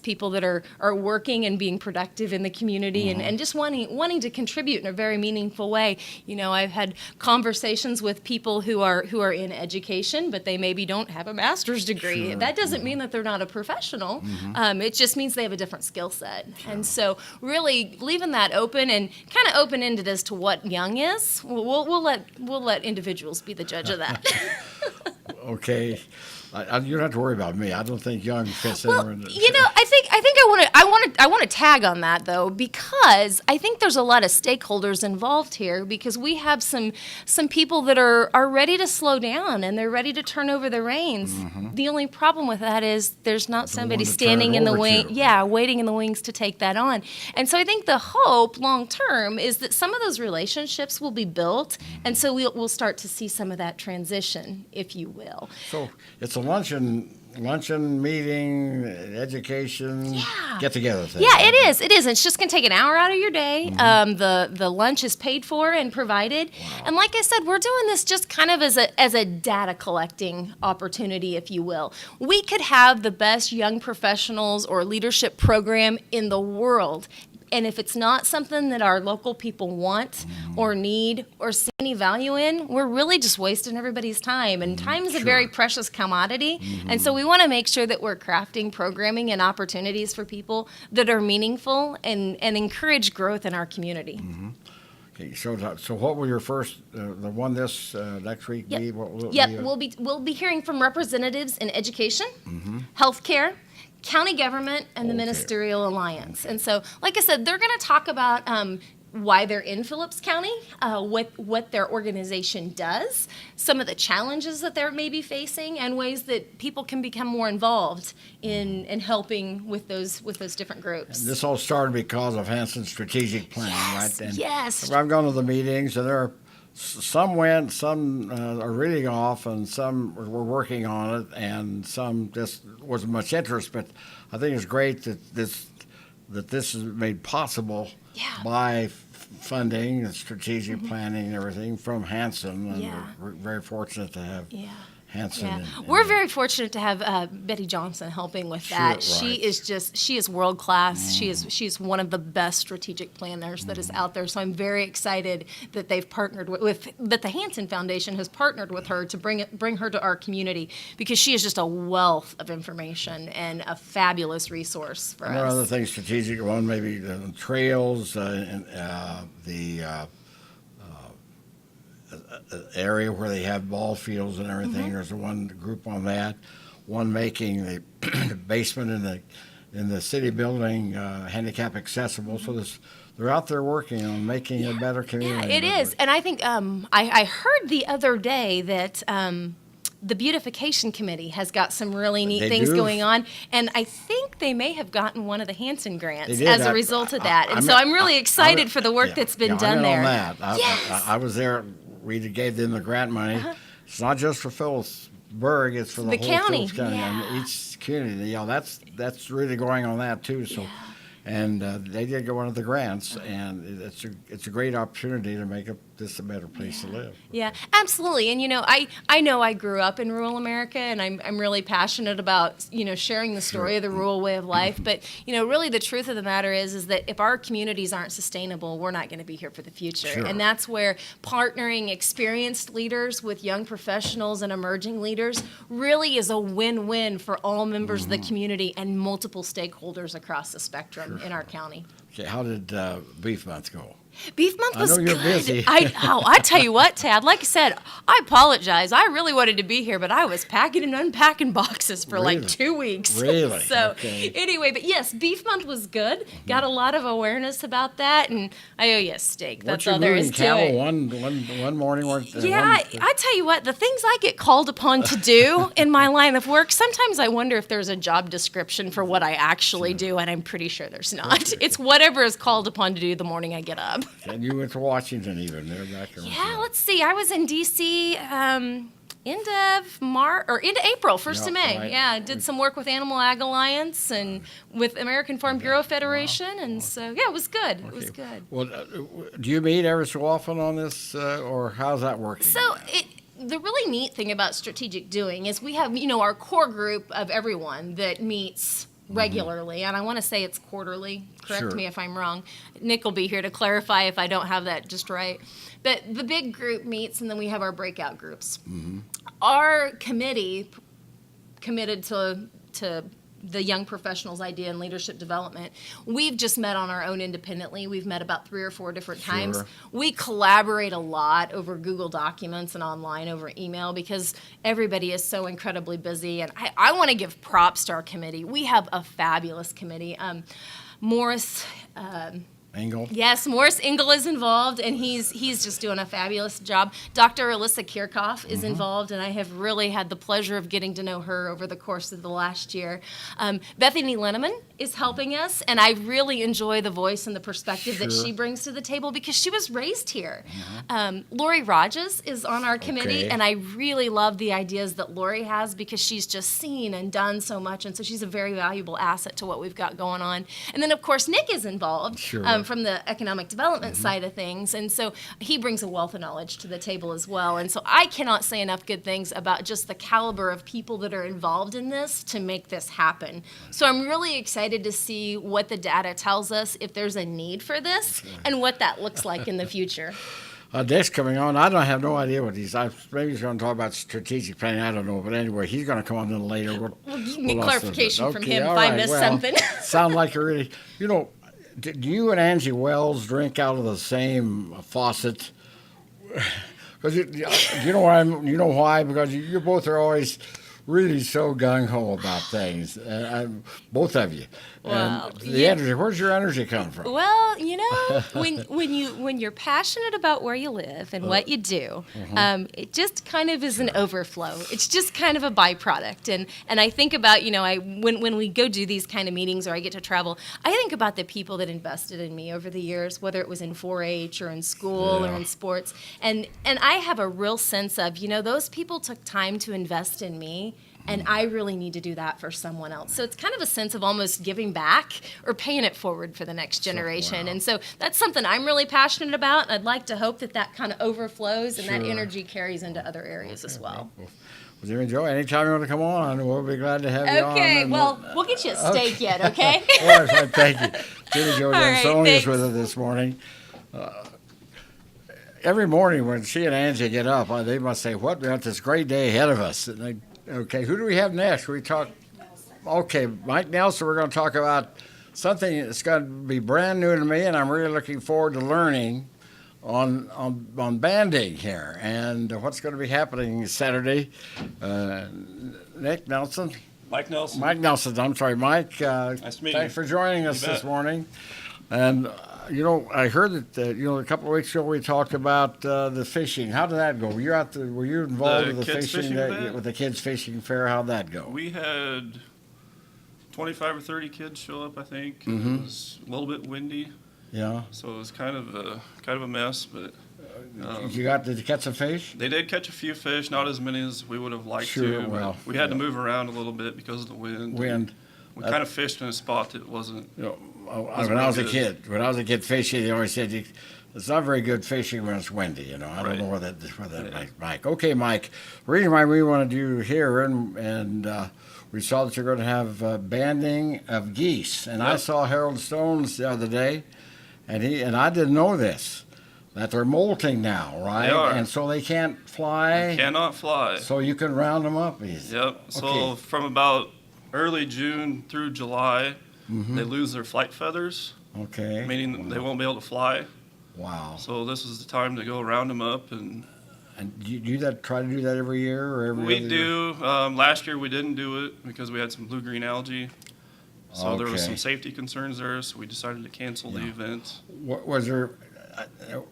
people that are working and being productive in the community and just wanting to contribute in a very meaningful way. I've had conversations with people who are in education, but they maybe don't have a master's degree. Sure. That doesn't mean that they're not a professional. It just means they have a different skill set. And so really leaving that open and kind of open-ended as to what young is, we'll let individuals be the judge of that. Okay. You don't have to worry about me. I don't think young fits in. Well, I want to tag on that though, because I think there's a lot of stakeholders involved here, because we have some people that are ready to slow down and they're ready to turn over the reins. The only problem with that is there's not somebody one to standing turn in the over wing, to. waiting in the wings to take that on. And so I think the hope long term is that some of those relationships will be built, and so we'll start to see some of that transition, if you will. So it's a luncheon meeting, education, get together thing. Yeah, it is. It is. It's just going to take an hour out of your day. The lunch is paid for and provided. And like I said, we're doing this just kind of as a data collecting opportunity, if you will. We could have the best young professionals or leadership program in the world. And if it's not something that our local people want or need or see any value in, we're really just wasting everybody's time. And time is a very precious commodity. And so we want to make sure that we're crafting programming and opportunities for people that are meaningful and encourage growth in our community. Okay, so what will your first, the one this next week be? What will it be? We'll be hearing from representatives in education, healthcare, county government, and the Ministerial Alliance. And so, like I said, they're going to talk about why they're in Phillips County, what their organization does, some of the challenges that they're maybe facing, and ways that people can become more involved in helping with those different groups. This all started because of Hansen's strategic plan, Yes, right? And yes. I've gone to the meetings, and there are some went, some are reading off, and some were working on it, and some just wasn't much interest. But I think it's great that this is made possible by funding and strategic planning and everything from Hansen. And we're very fortunate to Hanson. Yeah, and we're very fortunate to have Betty Johnson helping with that. Sure, right. She is world class. She's one of the best strategic planners that is out there. So I'm very excited that they've partnered with that the Hanson Foundation has partnered with her to bring her to our community, because she is just a wealth of information and a fabulous resource for And there are other us. things strategic. One, maybe the trails, and the area where they have ball fields and everything. There's one group on that. One making the the basement in the city building handicap accessible. So they're out there working on making a better Yeah, community. it is. And I think I heard the other day that the beautification committee has got some really neat They things do. going on, and I think they may have gotten one of the Hanson grants They did. as a result of that. And so I'm really excited for the work that's been done I'm there. in on that. Yes. I was there. We gave them the grant money. It's not just for Phillipsburg; it's for the The whole county, Phillips County yeah. and each community. That's really going on that too. So, and they did get one of the grants, and it's a great opportunity to make this a better place to live. Yeah, absolutely. And I know I grew up in rural America, and I'm really passionate about sharing the story of the rural way of life. But really the truth of the matter is that if our communities aren't sustainable, we're not going to be here for the future. Sure. And that's where partnering experienced leaders with young professionals and emerging leaders really is a win-win for all members of the community and multiple stakeholders across the spectrum in our county. Okay, how did Beef Month go? Beef Month I was know you're good. busy. I tell you what, Tad. Like I said, I apologize. I really wanted to be here, but I was packing and unpacking boxes for Really? like 2 weeks. Really? So Okay. anyway, but yes, Beef Month was good. Got a lot of awareness about that, and I owe you a steak. Weren't That's you all there moving is to cattle it. one morning? Yeah, I tell you what, the things I get called upon to do in my line of work, sometimes I wonder if there's a job description for what I actually do, and I'm pretty sure there's not. It's whatever is called upon to do the morning I get up. And you went to Washington even. They're back there. Yeah, let's see. I was in D.C. End of March or into April, 1st of Yeah, May. right. Yeah, did some work with Animal Ag Alliance and with American Farm Bureau Federation, and so yeah, it was good. It was Okay. good. Well, do you meet every so often on this, or how's that working? So the really neat thing about strategic doing is we have our core group of everyone that meets regularly, and I want to say it's quarterly. Correct Sure. me if I'm wrong. Nick will be here to clarify if I don't have that just right. But the big group meets, and then we have our breakout groups. Our committee committed to the young professionals idea and leadership development. We've just met on our own independently. We've met about 3 or 4 different times. Sure. We collaborate a lot over Google Documents and online over email because everybody is so incredibly busy. And I want to give props to our committee. We have a fabulous committee. Morris Engel? Yes, Morris Engel is involved, and he's just doing a fabulous job. Dr. Alyssa Kirchhoff is involved, and I have really had the pleasure of getting to know her over the course of the last year. Bethany Linneman is helping us, and I really enjoy the voice and the perspective that Sure. she brings to the table because she was raised here. Lori Rogers is on our committee, Okay. and I really love the ideas that Lori has because she's just seen and done so much, and so she's a very valuable asset to what we've got going on. And then, of course, Nick is involved. Sure. From the economic development side of things. And so he brings a wealth of knowledge to the table as well. And so I cannot say enough good things about just the caliber of people that are involved in this to make this happen. So I'm really excited to see what the data tells us, if there's a need for this, and what that looks like in the future. Dick's coming on. I don't have no idea what maybe he's going to talk about strategic planning. I don't know. But anyway, he's going to come on a little later. We'll get listen to clarification it. from Okay, him if all I right. missed Well, something. Sound like you really, do you and Angie Wells drink out of the same faucet? Because you know why? You know why? Because you both are always really so gung ho about things. Both of you. Well, And the energy. Where's your energy come from? Well, when you're passionate about where you live and what you do, it just kind of is an overflow. It's just kind of a byproduct. And I think about when we go do these kind of meetings or I get to travel, I think about the people that invested in me over the years, whether it was in 4-H or in school or Yeah. in sports, and I have a real sense of those people took time to invest in me. And I really need to do that for someone else. So it's kind of a sense of almost giving back or paying it forward for the next generation. Wow. And so that's something I'm really passionate about. I'd like to hope that kind of overflows and that Sure. energy carries into other areas as well. Was there Joe? Anytime you want to come on, we'll be glad to have you on. Okay, and well, we'll get you a steak yet, okay? All right, fine, thank you. Jimmy Jo All right, Sonia's thanks. with us this morning. Every morning when she and Angie get up, they must say, "What? We got this great day ahead of us." And okay, who do we have next? We talk. Okay, Mike Nelson. We're going to talk about something that's going to be brand new to me, and I'm really looking forward to learning on banding here and what's going to be happening Saturday. Nick Nelson. Mike Nelson. Mike Nelson. I'm sorry, Mike. Nice to meet thanks you. for joining us You this bet. morning. And I heard that a couple of weeks ago we talked about the fishing. How did that go? Were you involved The with the kids fishing fishing event? with the kids fishing fair? How'd that go? We had 25 or 30 kids show up, I think. Mm-hmm. It was a little bit windy, Yeah. so it was kind of a mess, but Did you catch some fish? they did catch a few fish, not as many as we would have liked Sure, to. but well, we had to yeah. move around a little bit because of the wind. Wind. We kind of fished in a spot that wasn't. When I was a kid fishing, they always said it's not very good fishing when it's windy. I don't Right. know where that Yeah. Mike. Okay, Mike. The reason why we wanted you here, and we saw that you're going to have banding of geese, and I Yep. saw Harold Stone's the other day, and I didn't know this, that they're molting now, right? They are. And so they can't fly. Cannot fly. So you can round them up easy. Yep. So Okay. from about early June through July, Mm-hmm. they lose their flight feathers, Okay. meaning they won't be able to fly. Wow. So this is the time to go round them up, and And do you do that? Try to do that every year or every we other year? do. Last year we didn't do it because we had some blue-green algae, so there was Okay. some safety concerns there. So we decided to cancel the event. Was there?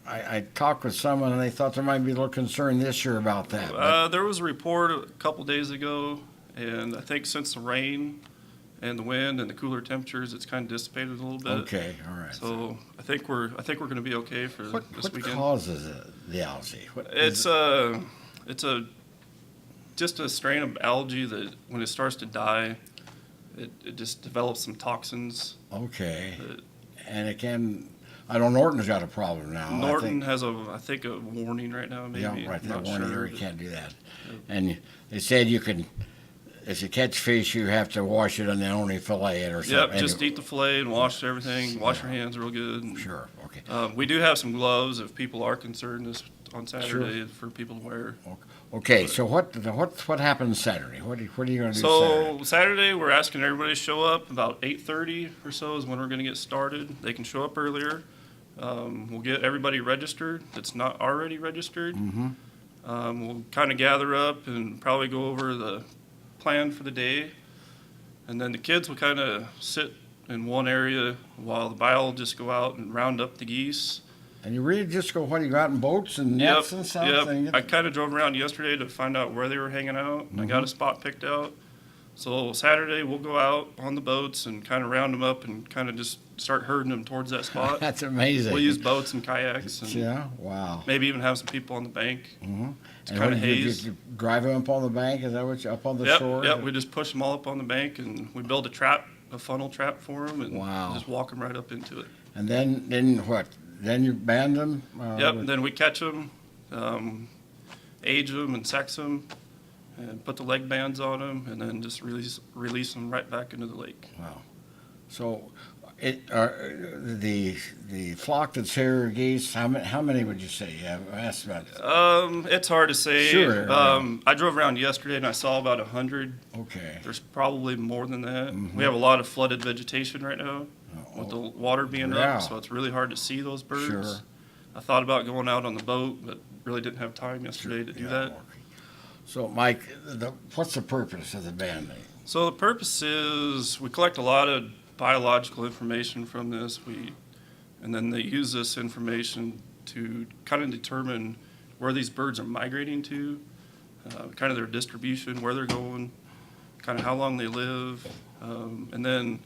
I talked with someone and they thought there might be a little concern this year about that. but- There was a report a couple days ago, and I think since the rain and the wind and the cooler temperatures, it's kind of dissipated a little bit. okay, all right. So I think we're going to be okay for what this weekend. causes the algae? It's just a strain of algae that when it starts to die, it just develops some toxins. Okay, that- and it can. I know Norton's got a problem now. Norton has I think a warning right now, maybe. Yeah, right. I'm That not warning sure, area but- can't do that. And they said you can, if you catch fish, you have to wash it and then only fillet it or Yep, something. just eat the fillet and wash everything. Wash your hands real good. and, Sure. Okay. we do have some gloves if people are concerned this on Saturday for people to wear. Okay. So what happens Saturday? What are you going to do Saturday? So Saturday we're asking everybody to show up about 8:30 or so is when we're going to get started. They can show up earlier. We'll get everybody registered that's not already registered. Mm-hmm. We'll kind of gather up and probably go over the plan for the day, and then the kids will kind of sit in one area while the biologists go out and round up the geese. And you really just go, what, you go out in boats and nets and stuff? And Yep. I kind of drove around yesterday to find out where they were hanging out, and I got a spot picked out. So Saturday we'll go out on the boats and kind of round them up and kind of just start herding them towards that spot. That's amazing. We'll use boats and kayaks and Yeah, wow. maybe even have some people on the bank. Mm-hmm. It's kind of haze. You drive them up on the bank? Is that what you, up on the Yep, shore? yep. We just push them all up on the bank and we build a funnel trap for them, and Wow. just walk them right up into it. And then what? Then you band them? Yep. And then we catch them, age them, and sex them, and put the leg bands on them, and then just release them right back into the lake. Wow. So, the flock that's here, geese, how many would you say? Yeah, asked about. It's hard to say. Sure, I drove around yesterday and I saw about 100. Okay. There's probably more than that. Mm-hmm. We have a lot of flooded vegetation right now with the water being Yeah. up, so it's really hard to see those birds. Sure. I thought about going out on the boat, but really didn't have time yesterday to do Yeah, that. okay. So, Mike, what's the purpose of the banding? So the purpose is we collect a lot of biological information from this. And then they use this information to kind of determine where these birds are migrating to, kind of their distribution, where they're going, kind of how long they live, and then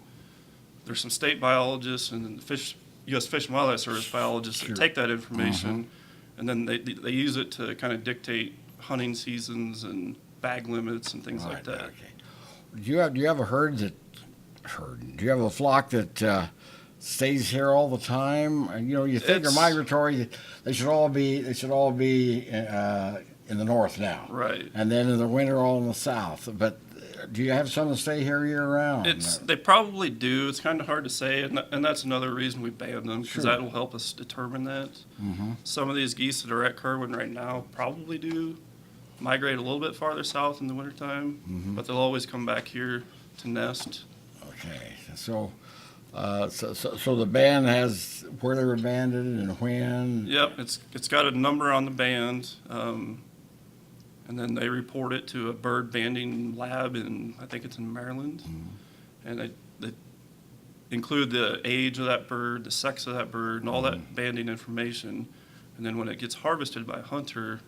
there's some state biologists and then the U.S. Fish and Wildlife Service biologists Sure. that take that information, and then they use it to kind of dictate hunting seasons and bag limits and things like Right, that. Okay. Do you have a do you have a flock that stays here all the time? And, you think they're It's- migratory. They should all be in the north now. Right. And then in the winter, all in the south. But do you have some that stay here year round? They probably do. It's kind of hard to say, and that's another reason we banned them, because Sure. that will help us determine that. Mm-hmm. Some of these geese that are at Kerwin right now probably do migrate a little bit farther south in the wintertime, but they'll always come back here to nest. Okay, so the band has where they were banded and when. Yep, it's got a number on the band, and then they report it to a bird banding lab I think it's in Maryland, and they include the age of that bird, the sex of that bird, and all that banding information, and then when it gets harvested by a hunter,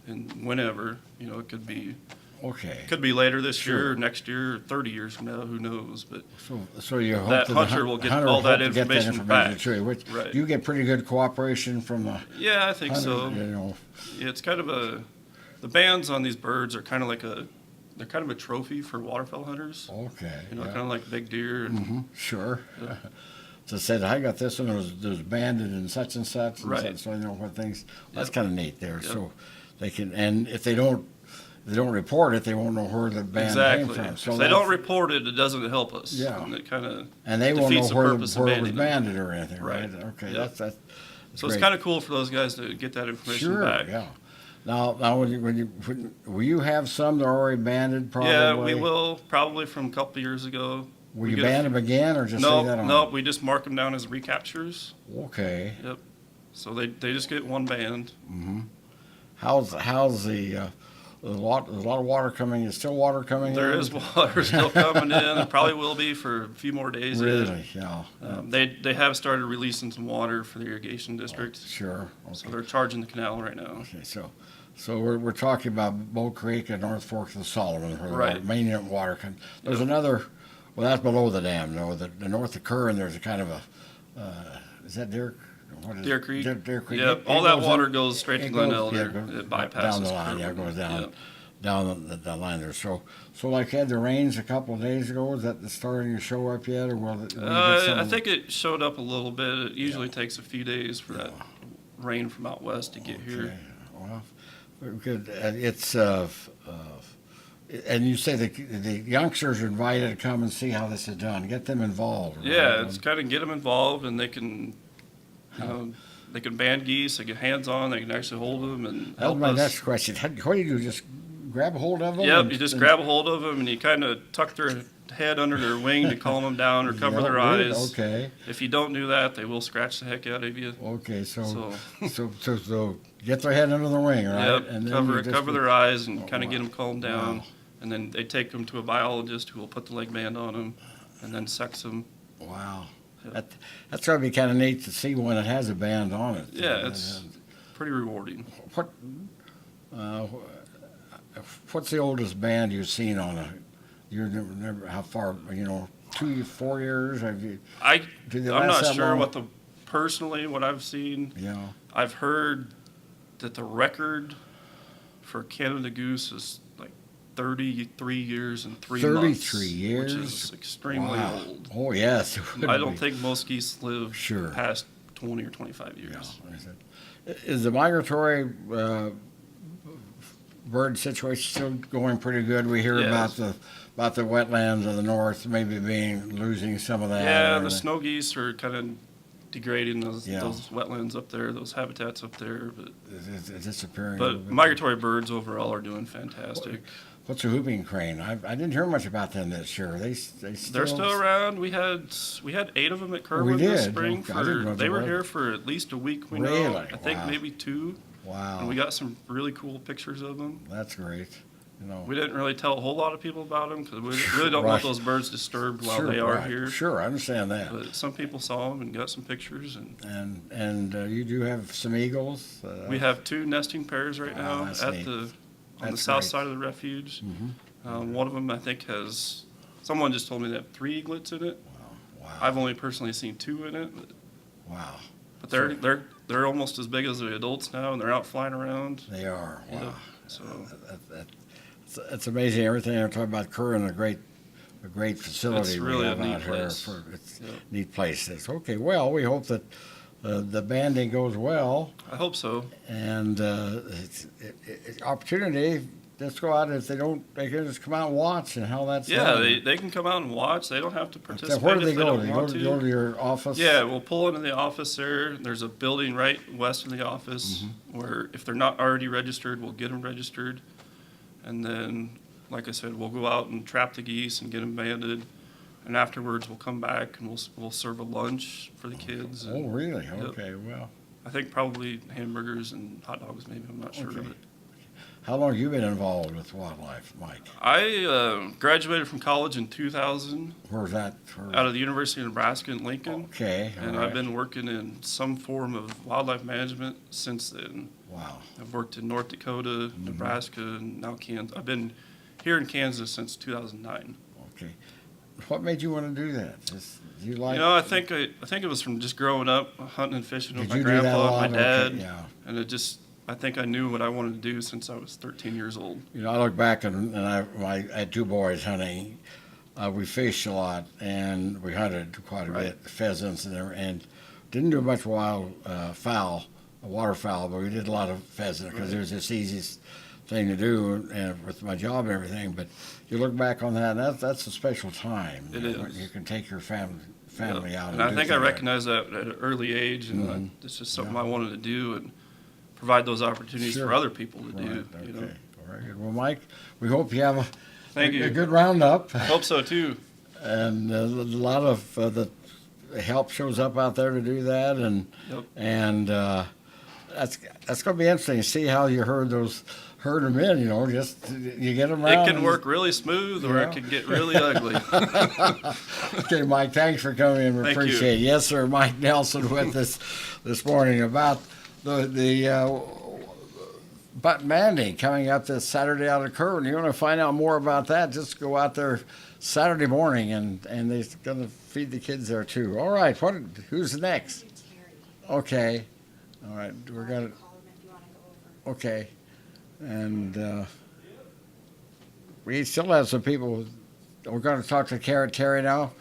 and whenever, it could be later this Sure. year, or next year, or 30 years from now, who knows? But So you hope that the hunter will get hunter all will that hope to get information back. too, which Right. you get pretty good cooperation from the yeah, I think hunter, so. Yeah, it's kind of the bands on these birds are kind of like they're kind of a trophy for waterfowl hunters. Okay. Kind Yeah. of like big deer. And, Sure. So said I got this one. It was banded and such and such. And Right. So what things. That's Yep. kind of neat there. Yep. So they can, and if they don't report it, they won't know where the band Exactly. came from. So If they don't that's- report it, it doesn't help us. Yeah. And it kind of and they won't know defeats the where, purpose of where it was banding them. banded or anything, right? Right. Okay, Yep. that's So it's kind of cool for those guys to get that information sure, back. yeah. Now, will you have some that are already banded? Probably. Yeah, we will probably from a couple of years ago. Will We you get a band them again, or just say that on? No, we just mark them down as recaptures. Okay. Yep. So they just get one band. How's the a lot of water coming? Is still water coming in? There is water still coming in. There probably will be for a few more days. yet. Really? Yeah. They have started releasing some water for the irrigation district. Sure. So Okay. they're charging the canal right now. Okay. So we're talking about Bow Creek and North Fork of the Solomon, where Right. the main water comes. There's another. Well, that's below the dam. No, the north of Curran, there's a kind of a. Is that Deer? What is Deer it? Creek. Deer Creek. Yep. It All that goes water in- goes straight to it Glen goes- Elder. yeah, it goes It bypasses. down the line. Yeah, it Kerwin. goes down. Yep. Down the line there. So like had the rains a couple of days ago. Is that starting to show up yet, or will it? Will you get some I of think it showed up a little bit. It usually takes a few days for that rain from out west to get here. Okay. Well, very good. It's and you say the youngsters are invited to come and see how this is done. Get them involved. right? Yeah, it's kind of get them involved, and they can, they can band geese. They get hands on. They can actually hold them and That was help my us. next question. What do you do? Just grab a hold of them? Yep, and- you just and- grab a hold of them and you kind of tuck their head under their wing to calm them down or cover Yeah, their really? eyes. Okay. If you don't do that, they will scratch the heck out of you. Okay. So So, so get their head under the wing, right? yep, And then cover you just- cover their eyes and Oh, kind of wow. get them calmed down. Wow. And then they take them to a biologist who will put the leg band on them and then sex them. Wow. Yep. That's got to be kind of neat to see when it has a band on it. Yeah, it's pretty rewarding. Uh, what's the oldest band you've seen on a? You never how far? 2, 4 years? Have you? I'm Do they last not that sure long? personally what I've seen. Yeah. I've heard that the record for Canada goose is like 33 years and 3 months. 33 years? Which is extremely Wow. old. Oh yes. it would I don't be. think most geese live Sure. past 20 or 25 Yeah. years. Is the migratory bird situation still going pretty good? We hear Yes. about the wetlands of the north maybe losing some of that. Yeah, or the snow geese are kind of degrading those Yeah. wetlands up there, those habitats up there. It's disappearing. a little But bit. migratory birds overall are doing fantastic. What's a whooping crane? I didn't hear much about them this year. They They're still around. We had 8 of them at Kerwin we this did? spring. Okay, I didn't know They there were were. here for at least a week. We know. Really? I think Wow. maybe 2. Wow. And we got some really cool pictures of them. That's great. We didn't really tell a whole lot of people about them because we really don't Right. want those birds disturbed while Sure, they are right. here. Sure, I understand that. But some people saw them and got some pictures. And And you do have some eagles. we have 2 nesting pairs right Wow, now that's at neat. on the That's south great. side of the refuge. Mhm. One of them I think has. Someone just told me they have 3 eaglets in it. Wow. I've only personally seen 2 in it. Wow. But they're almost as big as the adults now, and they're out flying around. They are. Wow. Yep. So It's amazing everything they're talking about. Curran, a great facility It's we really a have neat out here. place. It's Yep. neat place. It's okay. Well, we hope that the banding goes well, I hope so. and it's opportunity. Let's go out. If they don't, they can just come out and watch and how that's Yeah, done. they can come out and watch. They don't have to So participate where do if they go? don't They go want to, to. go to your office? Yeah, we'll pull into the office there. There's a building right west of the office where if they're not already registered, we'll get them registered. And then, like I said, we'll go out and trap the geese and get them banded. And afterwards, we'll come back and we'll serve a lunch for the kids. Oh, And really? Yep. Okay, well. I think probably hamburgers and hot dogs, maybe. I'm not sure Okay. of it. How long have you been involved with wildlife, Mike? I graduated from college in 2000 Where's that? out of the University of Nebraska in Lincoln. Okay, all And right. I've been working in some form of wildlife management since then. Wow. I've worked in North Dakota, Mm-hmm. Nebraska, and now Kansas. I've been here in Kansas since 2009. Okay. What made you want to do that? Just, you like? You know, I think it was from just growing up hunting and fishing with Did my you do that a grandpa lot? and my dad, Okay, yeah. and I think I knew what I wanted to do since I was 13 years old. You know, I look back and I had two boys hunting. We fished a lot and we hunted quite a bit, pheasants and didn't do much wild waterfowl, but we did a lot of pheasant because it was just the easiest thing to do and with my job and everything. But you look back on that, and that's a special time. It you know, is. You can take your family Yeah. out. And I do think I things. recognized that at an early age, and it's just something I wanted to do and provide those opportunities Sure. for other people to Right, do. okay. You know, All right, good. Well, Mike, we hope you have Thank a you. good roundup. I hope so too. And a lot of the help shows up out there to do that, and Yep. that's going to be interesting to see how you herd them in. You know, just you get them around. It can work really smooth, or Yeah. it can get really ugly. Okay, Mike, thanks for coming in. We Thank you. appreciate it. Yes, sir. Mike Nelson with us this morning about the butt banding coming up this Saturday out of Kerr. And you want to find out more about that, just go out there Saturday morning, and they're going to feed the kids there too. All right, who's next? Okay, all right, we're going to. Okay, and we still have some people. We're going to talk to Terry now.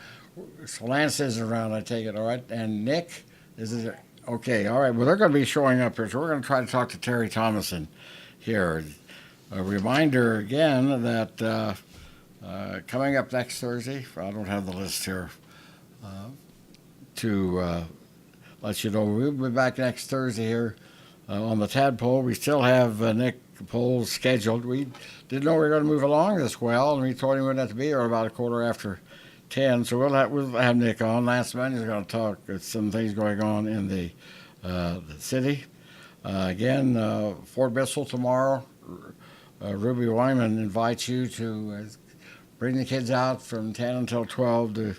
So Lance isn't around, I take it, all right? And Nick, is it? Okay, all right. Well, they're going to be showing up here, so we're going to try to talk to Terry Thomason here. A reminder again that coming up next Thursday, I don't have the list here, to let you know, we'll be back next Thursday here on the Tadpoll. We still have Nick Poll scheduled. We didn't know we were going to move along this well, and we told him we'd have to be here about 10:15. So we'll have Nick on. Last minute he's going to talk some things going on in the city. Again, Fort Bissell tomorrow. Ruby Wyman invites you to bring the kids out from 10 until 12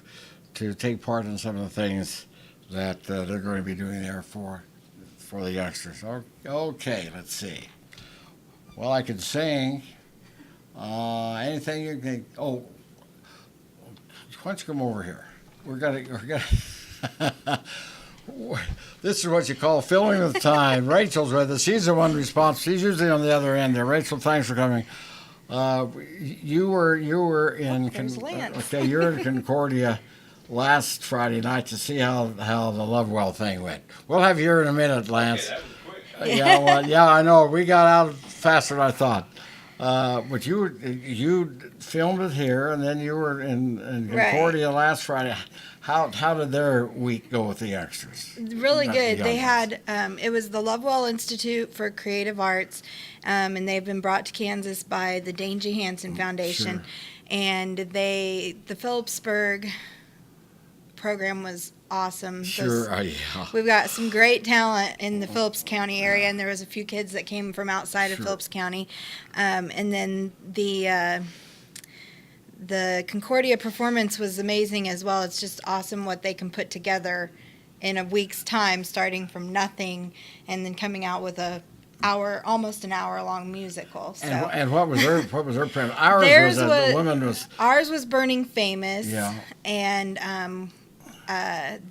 to take part in some of the things that they're going to be doing there for the youngsters. Okay, let's see. Well, I can sing. Anything you can. Oh, why don't you come over here? We're gonna. This is what you call filling with time. Rachel's with us. She's the one responsible. She's usually on the other end there. Rachel, thanks for coming. You were in. There's Lance. Okay, you're in Concordia last Friday night to see how the Lovewell thing went. We'll have you here in a minute, Lance. Yeah, well, yeah, I know. We got out faster than I thought. But you filmed it here, and then you were in Concordia last Friday. How did their week go with the youngsters? Really Not good. the They young had it was the Lovewell Institute for Creative Arts, and they've been brought to Kansas by the Dane G. Hansen Foundation, Sure. and the Phillipsburg program was awesome. Sure, yeah. We've got some great talent in the Phillips County area, and there was a few kids that came from outside of Sure. Phillips County, and then the Concordia performance was amazing as well. It's just awesome what they can put together in a week's time, starting from nothing and then coming out with almost an hour long musical. So And what was their premise? Ours Theirs was that the woman was. ours was Burning Famous, Yeah. and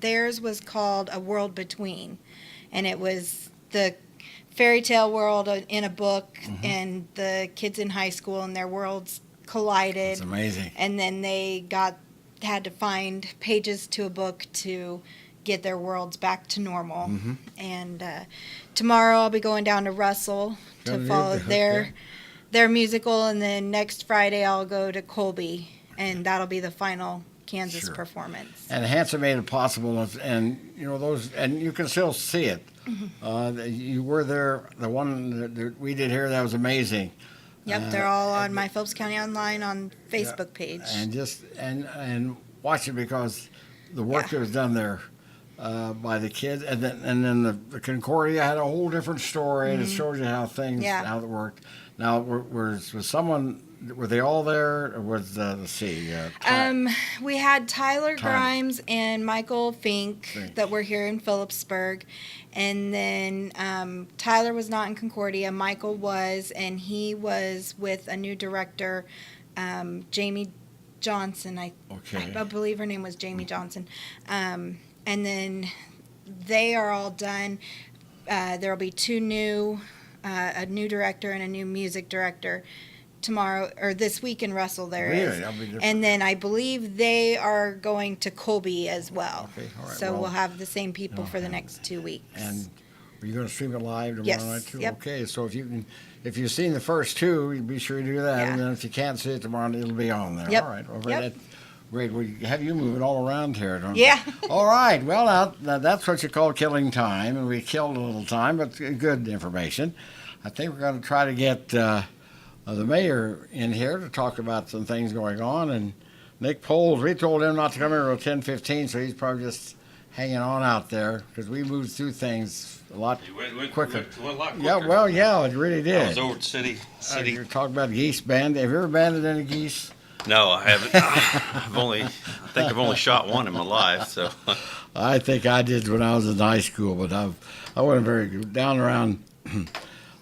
theirs was called A World Between, and it was the fairy tale world in a book, Mm-hmm. and the kids in high school and their worlds collided. It's amazing. And then they had to find pages to a book to get their worlds back to normal. And tomorrow I'll be going down to Russell to Oh, follow okay. their musical, and then next Friday I'll go to Colby, and that'll be the final Kansas Sure. performance. And Hanson made it possible, and you know those, and you can still see it. You were there. The one that we did here, that was amazing. Yep, they're all on my Phillips County Online on Facebook page. And just and watch it, because the work Yeah. that was done there by the kids, and then the Concordia had a whole different story, and it shows you how things Yeah. how it worked. Now, was someone? Were they all there? Or was let's see? We had Tyler Tyler. Grimes and Michael Fink Fink. that were here in Phillipsburg, and then Tyler was not in Concordia. Michael was, and he was with a new director, Jamie Johnson. Okay. I believe her name was Jamie Johnson, and then they are all done. There will be a new director and a new music director tomorrow or this week in Russell. There is. Really? That'll be different. And then I believe they are going to Colby as well. Okay, all right, So well- we'll have the same people for the next 2 weeks. And are you going to stream it live tomorrow Yes, night too? yep. Okay, so if you've seen the first two, you be sure to do that. Yeah. And then if you can't see it tomorrow, it'll be on there. Yep, All right. Well, yep. that- great. We have you moving all around here, don't Yeah. you? All right. Well, now that's what you call killing time, and we killed a little time, but good information. I think we're going to try to get the mayor in here to talk about some things going on. And Nick Poles, we told him not to come here until 10:15, so he's probably just hanging on out there, because we moved through things a lot quicker. Went a lot quicker. Yeah, well, yeah, it really did. I was over at City. You're talking about geese band. Have you ever banded any geese? No, I haven't. I think I've only shot one in my life. So I think I did when I was in high school, but I wasn't very good. Down around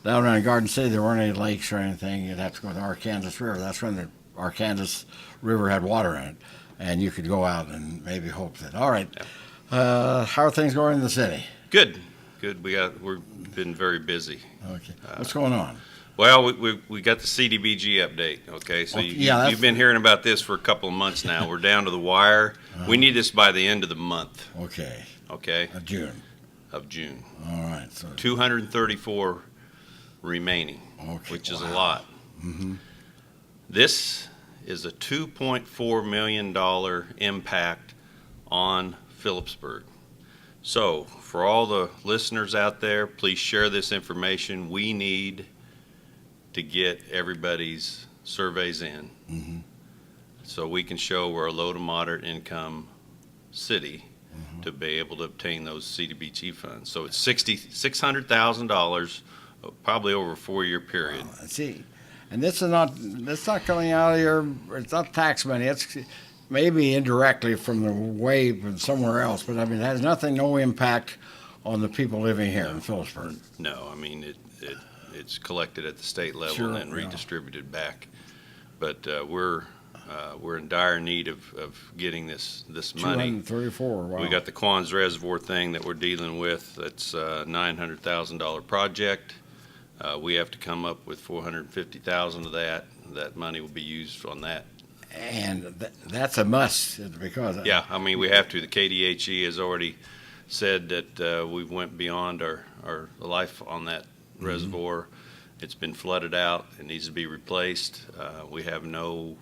Garden City, there weren't any lakes or anything. You'd have to go to the Arkansas River. That's when the Arkansas River had water in it, and you could go out and maybe hope that. All right, how are things going in the city? good. We've been very busy. Okay, what's going on? Well, we got the CDBG update. Okay, so Okay, yeah, that's- you've been hearing about this for a couple of months now. We're down to the wire. We need this by the end of the month. Okay, Okay, June. of June. All right, so 234 remaining, Okay, which is a wow. lot. This is a $2.4 million impact on Phillipsburg. So, for all the listeners out there, please share this information. We need to get everybody's surveys in, so we can show we're a low to moderate income city to be able to obtain those CDBG funds. So it's $600,000, probably over a 4-year period. see, and that's not coming out of your. It's not tax money. It's maybe indirectly from the way from somewhere else, but I mean, it has no impact on the people living here in Phillipsburg. No, I mean, it's collected at the state level Sure, and then yeah. redistributed back. But we're in dire need of getting this money. 234. Wow. We got the Quans Reservoir thing that we're dealing with. That's a $900,000 project. We have to come up with $450,000 of that. That money will be used on that. And that's a must because Yeah, I mean, we have to. The KDHE has already said that we went beyond our life on that reservoir. It's been flooded out. It needs to be replaced. We have no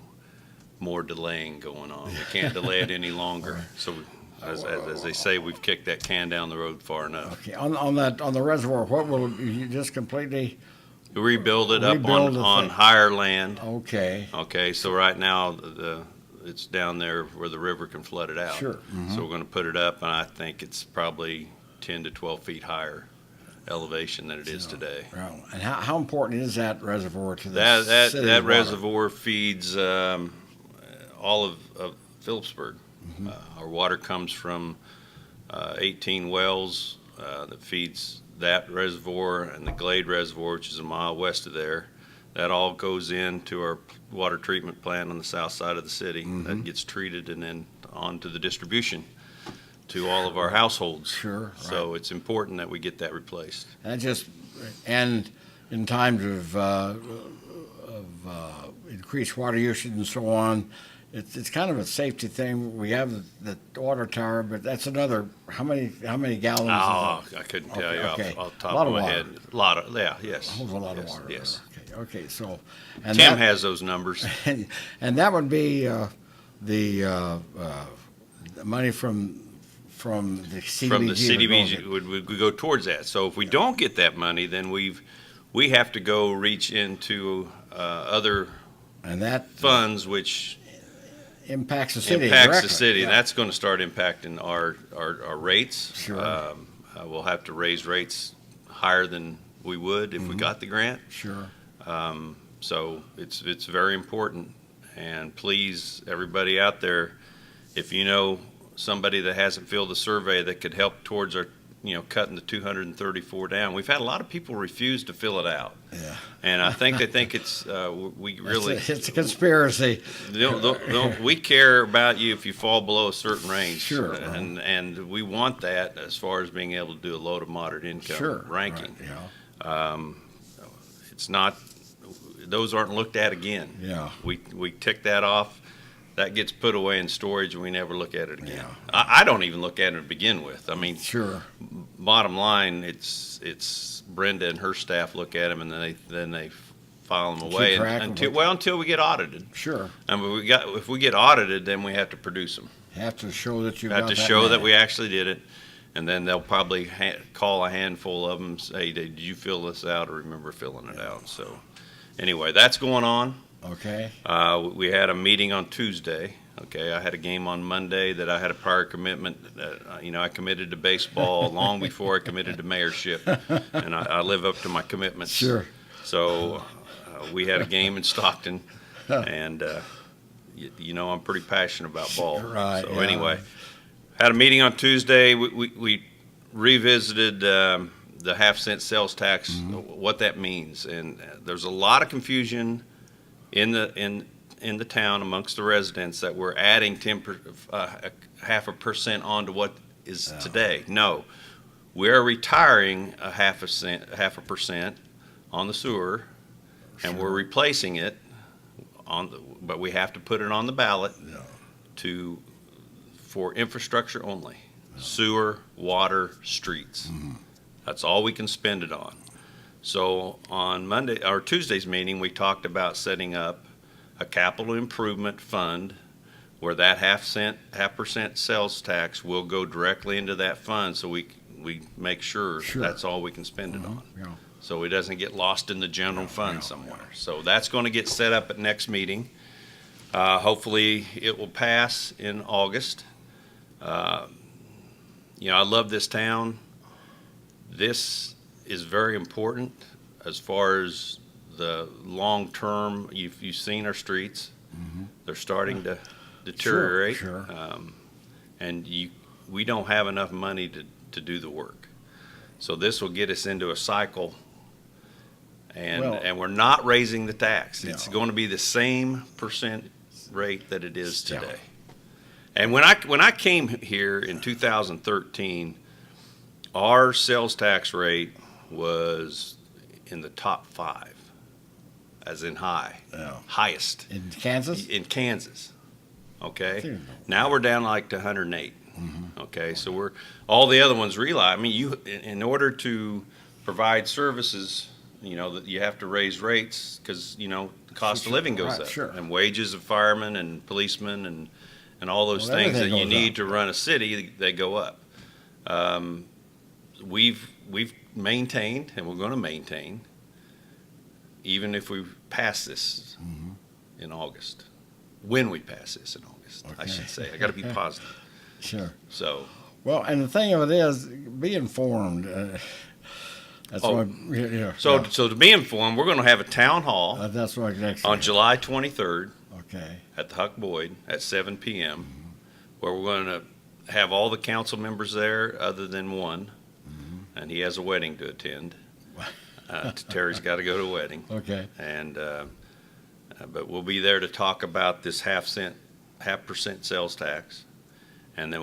more delaying going on. We can't delay it any longer. So, as they say, we've kicked that can down the road far enough. Okay, on the reservoir, what will you just completely? Rebuild it up Rebuild the on thing. higher land. Okay. Okay, so right now it's down there where the river can flood it out. Sure. So we're going to put it up, and I think it's probably 10 to 12 feet higher elevation than it is today. Well, and how important is that reservoir to the That city's that water? reservoir feeds all of Phillipsburg. Our water comes from 18 wells that feeds that reservoir and the Glade Reservoir, which is a mile west of there. That all goes into our water treatment plant on the south side of the city. That gets treated and then on to the distribution to all of our households. Sure, So it's important that we get that replaced. And in times of increased water usage and so on, it's kind of a safety thing. We have the water tower, but that's another, how many gallons? Oh, is it? I couldn't tell Okay, you okay. off the A top lot of of my water. head. A lot of, yeah, yes. A whole lot of Yes, water. yes. Okay, so. And Tim that- has those numbers. And that would be the money from the CDBG. From the would go CDBG in. would go towards that. So if we don't get that money, then we have to go reach into other And that funds, which impacts the city impacts the directly. city. Yeah. That's going to start impacting our rates. Sure. We'll have to raise rates higher than we would if we got the grant. Sure. So it's very important. And please, everybody out there, if you know somebody that hasn't filled the survey that could help towards our, cutting the 234 down. We've had a lot of people refuse to fill it out. Yeah. And I think they think it's, we really. It's a conspiracy. We care about you if you fall below a certain range. Sure. And we want that as far as being able to do a low to moderate income Sure. ranking. Right, yeah. It's not, those aren't looked at again. Yeah. We tick that off. That gets put away in storage and we never look at it again. Yeah. I don't even look at it to begin with. I mean, Sure. bottom line, it's Brenda and her staff look at them and then they file them away track of until we get audited. Sure. And if we get audited, then we have to produce them. Have to show that you We have got to that show that money. we actually did it, and then they'll probably call a handful of them, say, did you fill this out or remember filling it out? So anyway, that's going on. Okay. We had a meeting on Tuesday. Okay, I had a game on Monday that I had a prior commitment. I committed to baseball long before I committed to mayorship, and I live up to my commitments. Sure. So we had a game in Stockton, and I'm pretty passionate about ball. Right, So yeah. anyway, had a meeting on Tuesday. We revisited the half-cent sales tax, what that means, and there's a lot of confusion in the town amongst the residents that we're adding 0.5% onto what is today. No, we're retiring a 0.5% on the sewer, and we're replacing it but we have to put it on the ballot for infrastructure only, sewer, water, streets. That's all we can spend it on. So on Monday or Tuesday's meeting, we talked about setting up a capital improvement fund where that 0.5% sales tax will go directly into that fund, so we make sure that's all we can spend it on. Yeah. So it doesn't get lost in the general fund somewhere. So that's going to get set up at next meeting. Hopefully it will pass in August. I love this town. This is very important as far as the long term. You've seen our streets. They're starting to deteriorate. Sure. And we don't have enough money to do the work. So this will get us into a cycle. And we're not raising the tax. It's going to be the same percent rate that it is today. And when I came here in 2013, our sales tax rate was in the top 5, as in highest In Kansas? in Kansas. Okay, Dude. now we're down like to 108. Okay, so all the other ones rely. I mean, in order to provide services, that you have to raise rates because the cost of living goes Right, up, sure. and wages of firemen and policemen and all those things that everything you goes need up. to run a city, they go up. We've maintained, and we're going to maintain, even if we pass this in August. When we pass this in August, I Okay. should say. I got to be positive. Sure. So, Well, and the thing of it is, be informed. That's Oh. what. so to be informed, we're going to have a town hall That's what next. on July 23rd Okay. at the Huck Boyd at 7 p.m., where we're going to have all the council members there other than one, and he has a wedding to attend. Terry's got to go to a wedding. Okay. And but we'll be there to talk about this 0.5% sales tax, and then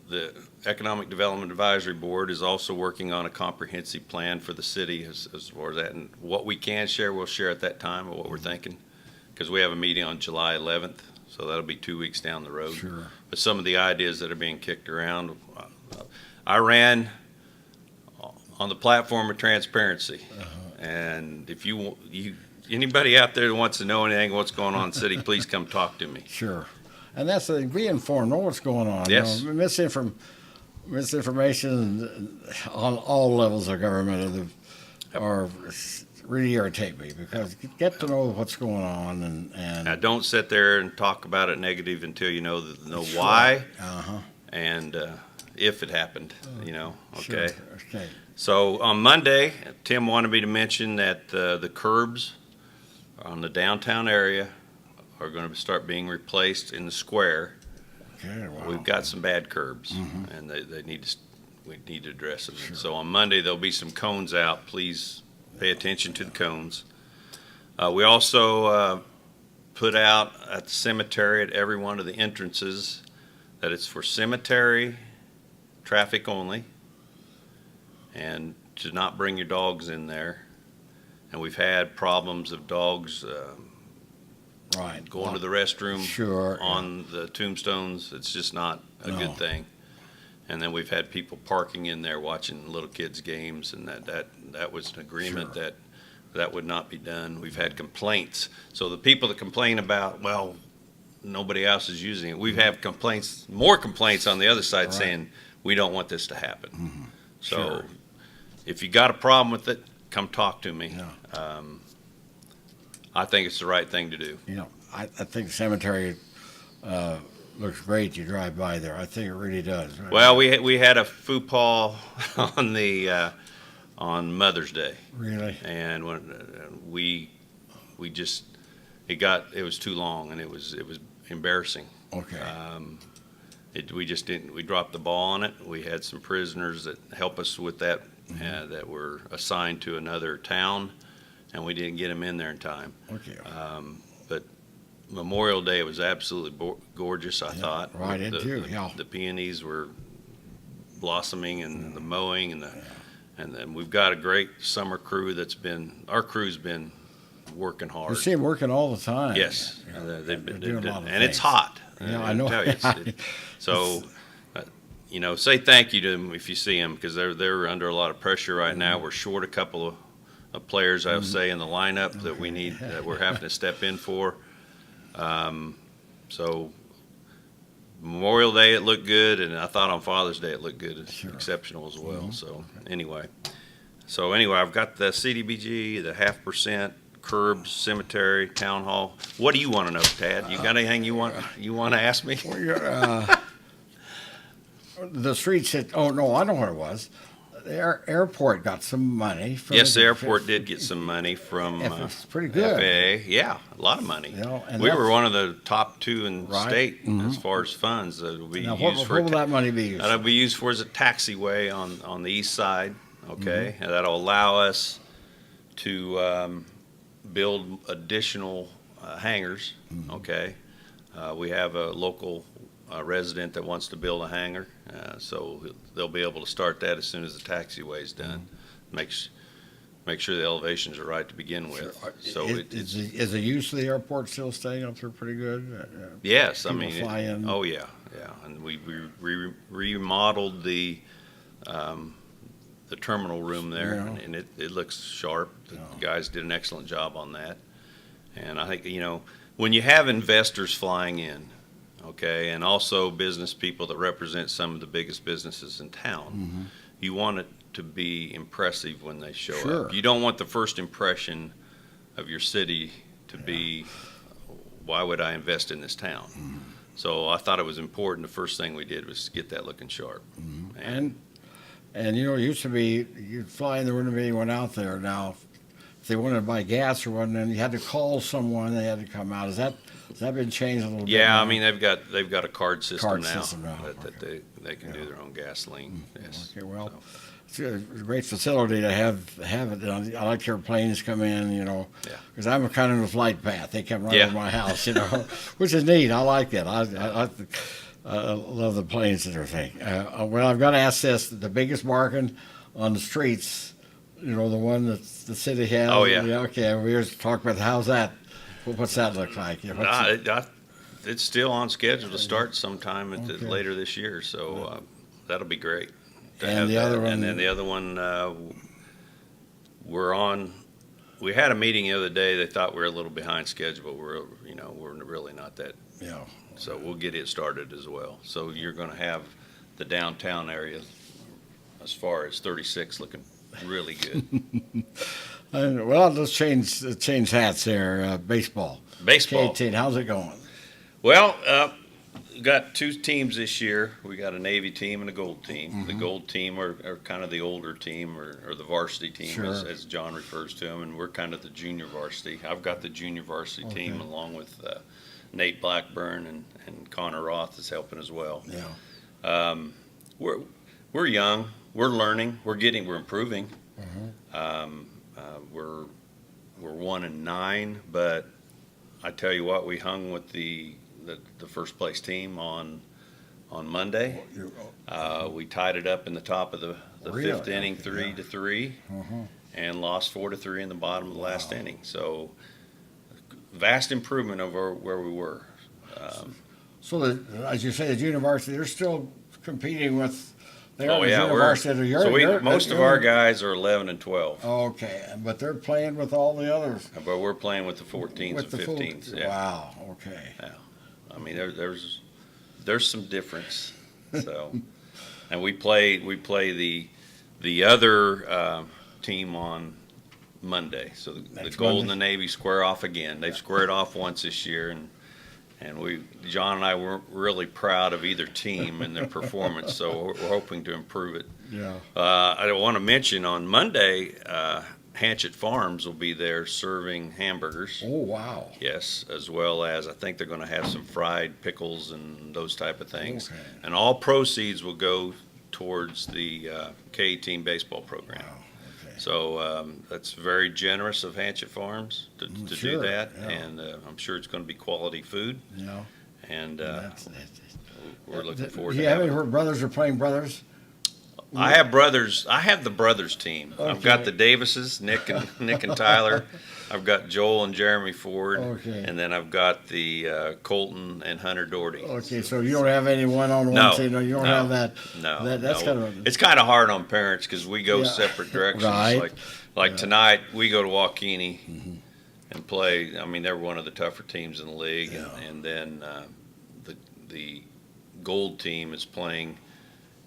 the Economic Development Advisory Board is also working on a comprehensive plan for the city as far as that, and what we can share, we'll share at that time of what we're thinking. because we have a meeting on July 11th, so that'll be 2 weeks down the road. Sure. But some of the ideas that are being kicked around, I ran on the platform of transparency. And if anybody out there that wants to know anything what's going on in the city, please come talk to me. Sure. And that's the thing, be informed, know what's going on. Yes. You know, misinformation on all levels of government are really irritate me, because get to know what's going on and Now, don't sit there and talk about it negative until you know why uh-huh. and if it happened, okay? Sure. Okay. So on Monday, Tim wanted me to mention that the curbs on the downtown area are going to start being replaced in the square. Okay. Wow. We've got some bad curbs, and we need to address them. So on Monday, there'll be some cones out. Please pay attention to the cones. We also put out at the cemetery at every one of the entrances that it's for cemetery traffic only, and to not bring your dogs in there. And we've had problems of dogs Right. going to the restroom Sure. on the tombstones. It's just not a No. good thing. And then we've had people parking in there watching little kids' games, and that was an agreement Sure. that would not be done. We've had complaints. So the people that complain about, well, nobody else is using it, we've had more complaints on the other side Right. saying, we don't want this to happen. So Sure. if you got a problem with it, come talk to me. Yeah. I think it's the right thing to do. You know, I think the cemetery looks great. You drive by there. I think it really does. Right? Well, we had a faux pas on Mother's Day, Really? and when it was too long, and it was embarrassing. Okay. We dropped the ball on it. We had some prisoners that help us with that, that were assigned to another town, and we didn't get them in there in time. Okay. But Memorial Day was absolutely gorgeous, I thought. right, it too, yeah. The peonies were blossoming, and the mowing, and then we've got a great summer crew our crew's been working hard. You see them working all the time. Yes, Yeah. they've been doing a lot of and it's things. hot. Yeah, I I'll know. tell you, so, say thank you to them if you see them, because they're under a lot of pressure right now. We're short a couple of players, I'll say, in the lineup that we need, that we're having to step in for. So Memorial Day, it looked good, and I thought on Father's Day it looked good. It's Sure. exceptional as well. So anyway, I've got the CDBG, the 0.5%, curbs, cemetery, town hall. What do you want to know, Tad? You got anything you want to ask me? Well, the streets I know what it was. The airport got some money. From Yes, the airport did get some money from It's pretty good. FAA. Yeah, a lot of money. You know, and We that's- were one of the top two in the Right. state as far as funds that will be Now, used what for. will that money be used? That'll be used for as a taxiway on the east side. Okay, Mm-hmm. and that'll allow us to build additional hangars. Mm-hmm. Okay, we have a local resident that wants to build a hangar, so they'll be able to start that as soon as the taxiway is done. Make sure the elevations are right to begin with. So Is the use of the airport still staying up there pretty good? yes, I people mean, fly in. oh yeah, and we remodeled the terminal room there, Yeah. and it looks sharp. The guys did an excellent job on that, and I think when you have investors flying in, okay, and also business people that represent some of the biggest businesses in town, you want it to be impressive when they show Sure. up. You don't want the first impression of your city to be, why would I invest in this town? So I thought it was important. The first thing we did was get that looking sharp. And it used to be you'd fly and there wouldn't be anyone out there. Now, if they wanted to buy gas or whatnot, then you had to call someone. They had to come out. Has that been changed a little bit? Yeah, now? I mean they've got a card system now, that okay. they can do their own gasoline. Yes. Okay, well, So, it's a great facility to have it. I like your planes come in, Yeah. because I'm kind of in the flight path. They come right Yeah. over my house, which is neat. I like that. I love the planes and everything. Well, I've got to ask this: the biggest marking on the streets, the one that the city has. Oh, yeah. Okay, we were talking about how's that? What's that look like? Yeah, It's still on schedule to start sometime Okay. later this year, so that'll be great. to And have the that. other one- And then the other one, we're on. We had a meeting the other day. They thought we were a little behind schedule, but we're really not that. Yeah. So we'll get it started as well. So you're going to have the downtown area, as far as 36, looking really good. Well, let's change hats there. Baseball. Baseball. K-18, how's it going? Well, we got two teams this year. We got a Navy team and a Gold team. The Gold team are kind of the older team, or the varsity team, Sure. as John refers to them, and we're kind of the junior varsity. I've got the junior varsity team along with Nate Blackburn and Connor Roth is helping as well. Yeah. We're young. We're learning. We're improving. We're 1-9, but I tell you what, we hung with the first place team on Monday. We tied it up in the top of the Really? fifth inning, Okay, 3-3, Uh-huh. and lost 4-3 in the bottom of the last inning. So vast improvement over where we were. So, as you say, the junior varsity, they're still competing with. They are Oh the yeah, junior varsity. most of our guys are 11 and 12, Okay, but they're playing with all the others. but we're playing with the 14s With and the full. 15s. Yeah. Wow. Okay. I mean, there's some difference. So, and we play the other team on Monday. So the Next Gold Monday? and the Navy square off again. They've squared off once this year, and John and I weren't really proud of either team and their performance. So we're hoping to improve it. Yeah. I want to mention on Monday, Hanchett Farms will be there serving hamburgers. Oh wow. Yes, as well as I think they're going to have some fried pickles and those type of things. Okay. And all proceeds will go towards the K-18 baseball program. Wow. Okay. So that's very generous of Hanchett Farms to do Sure, that. yeah. And I'm sure it's going to be quality food. Yeah. And That's- we're looking forward Do to you have having any where brothers are playing brothers? I have brothers. I have the brothers team. I've got Okay. the Davises, Nick and Tyler. I've got Joel and Jeremy Ford. Okay. And then I've got the Colton and Hunter Doherty. Okay, so you don't have any one-on-one. No, You don't no, have that. No, That's no. kind of. It's kind of hard on parents because we go Yeah. separate directions. Right. Like tonight, we go to Waukene and play. I mean, they're one of the tougher teams in the league, Yeah. and then the Gold team is playing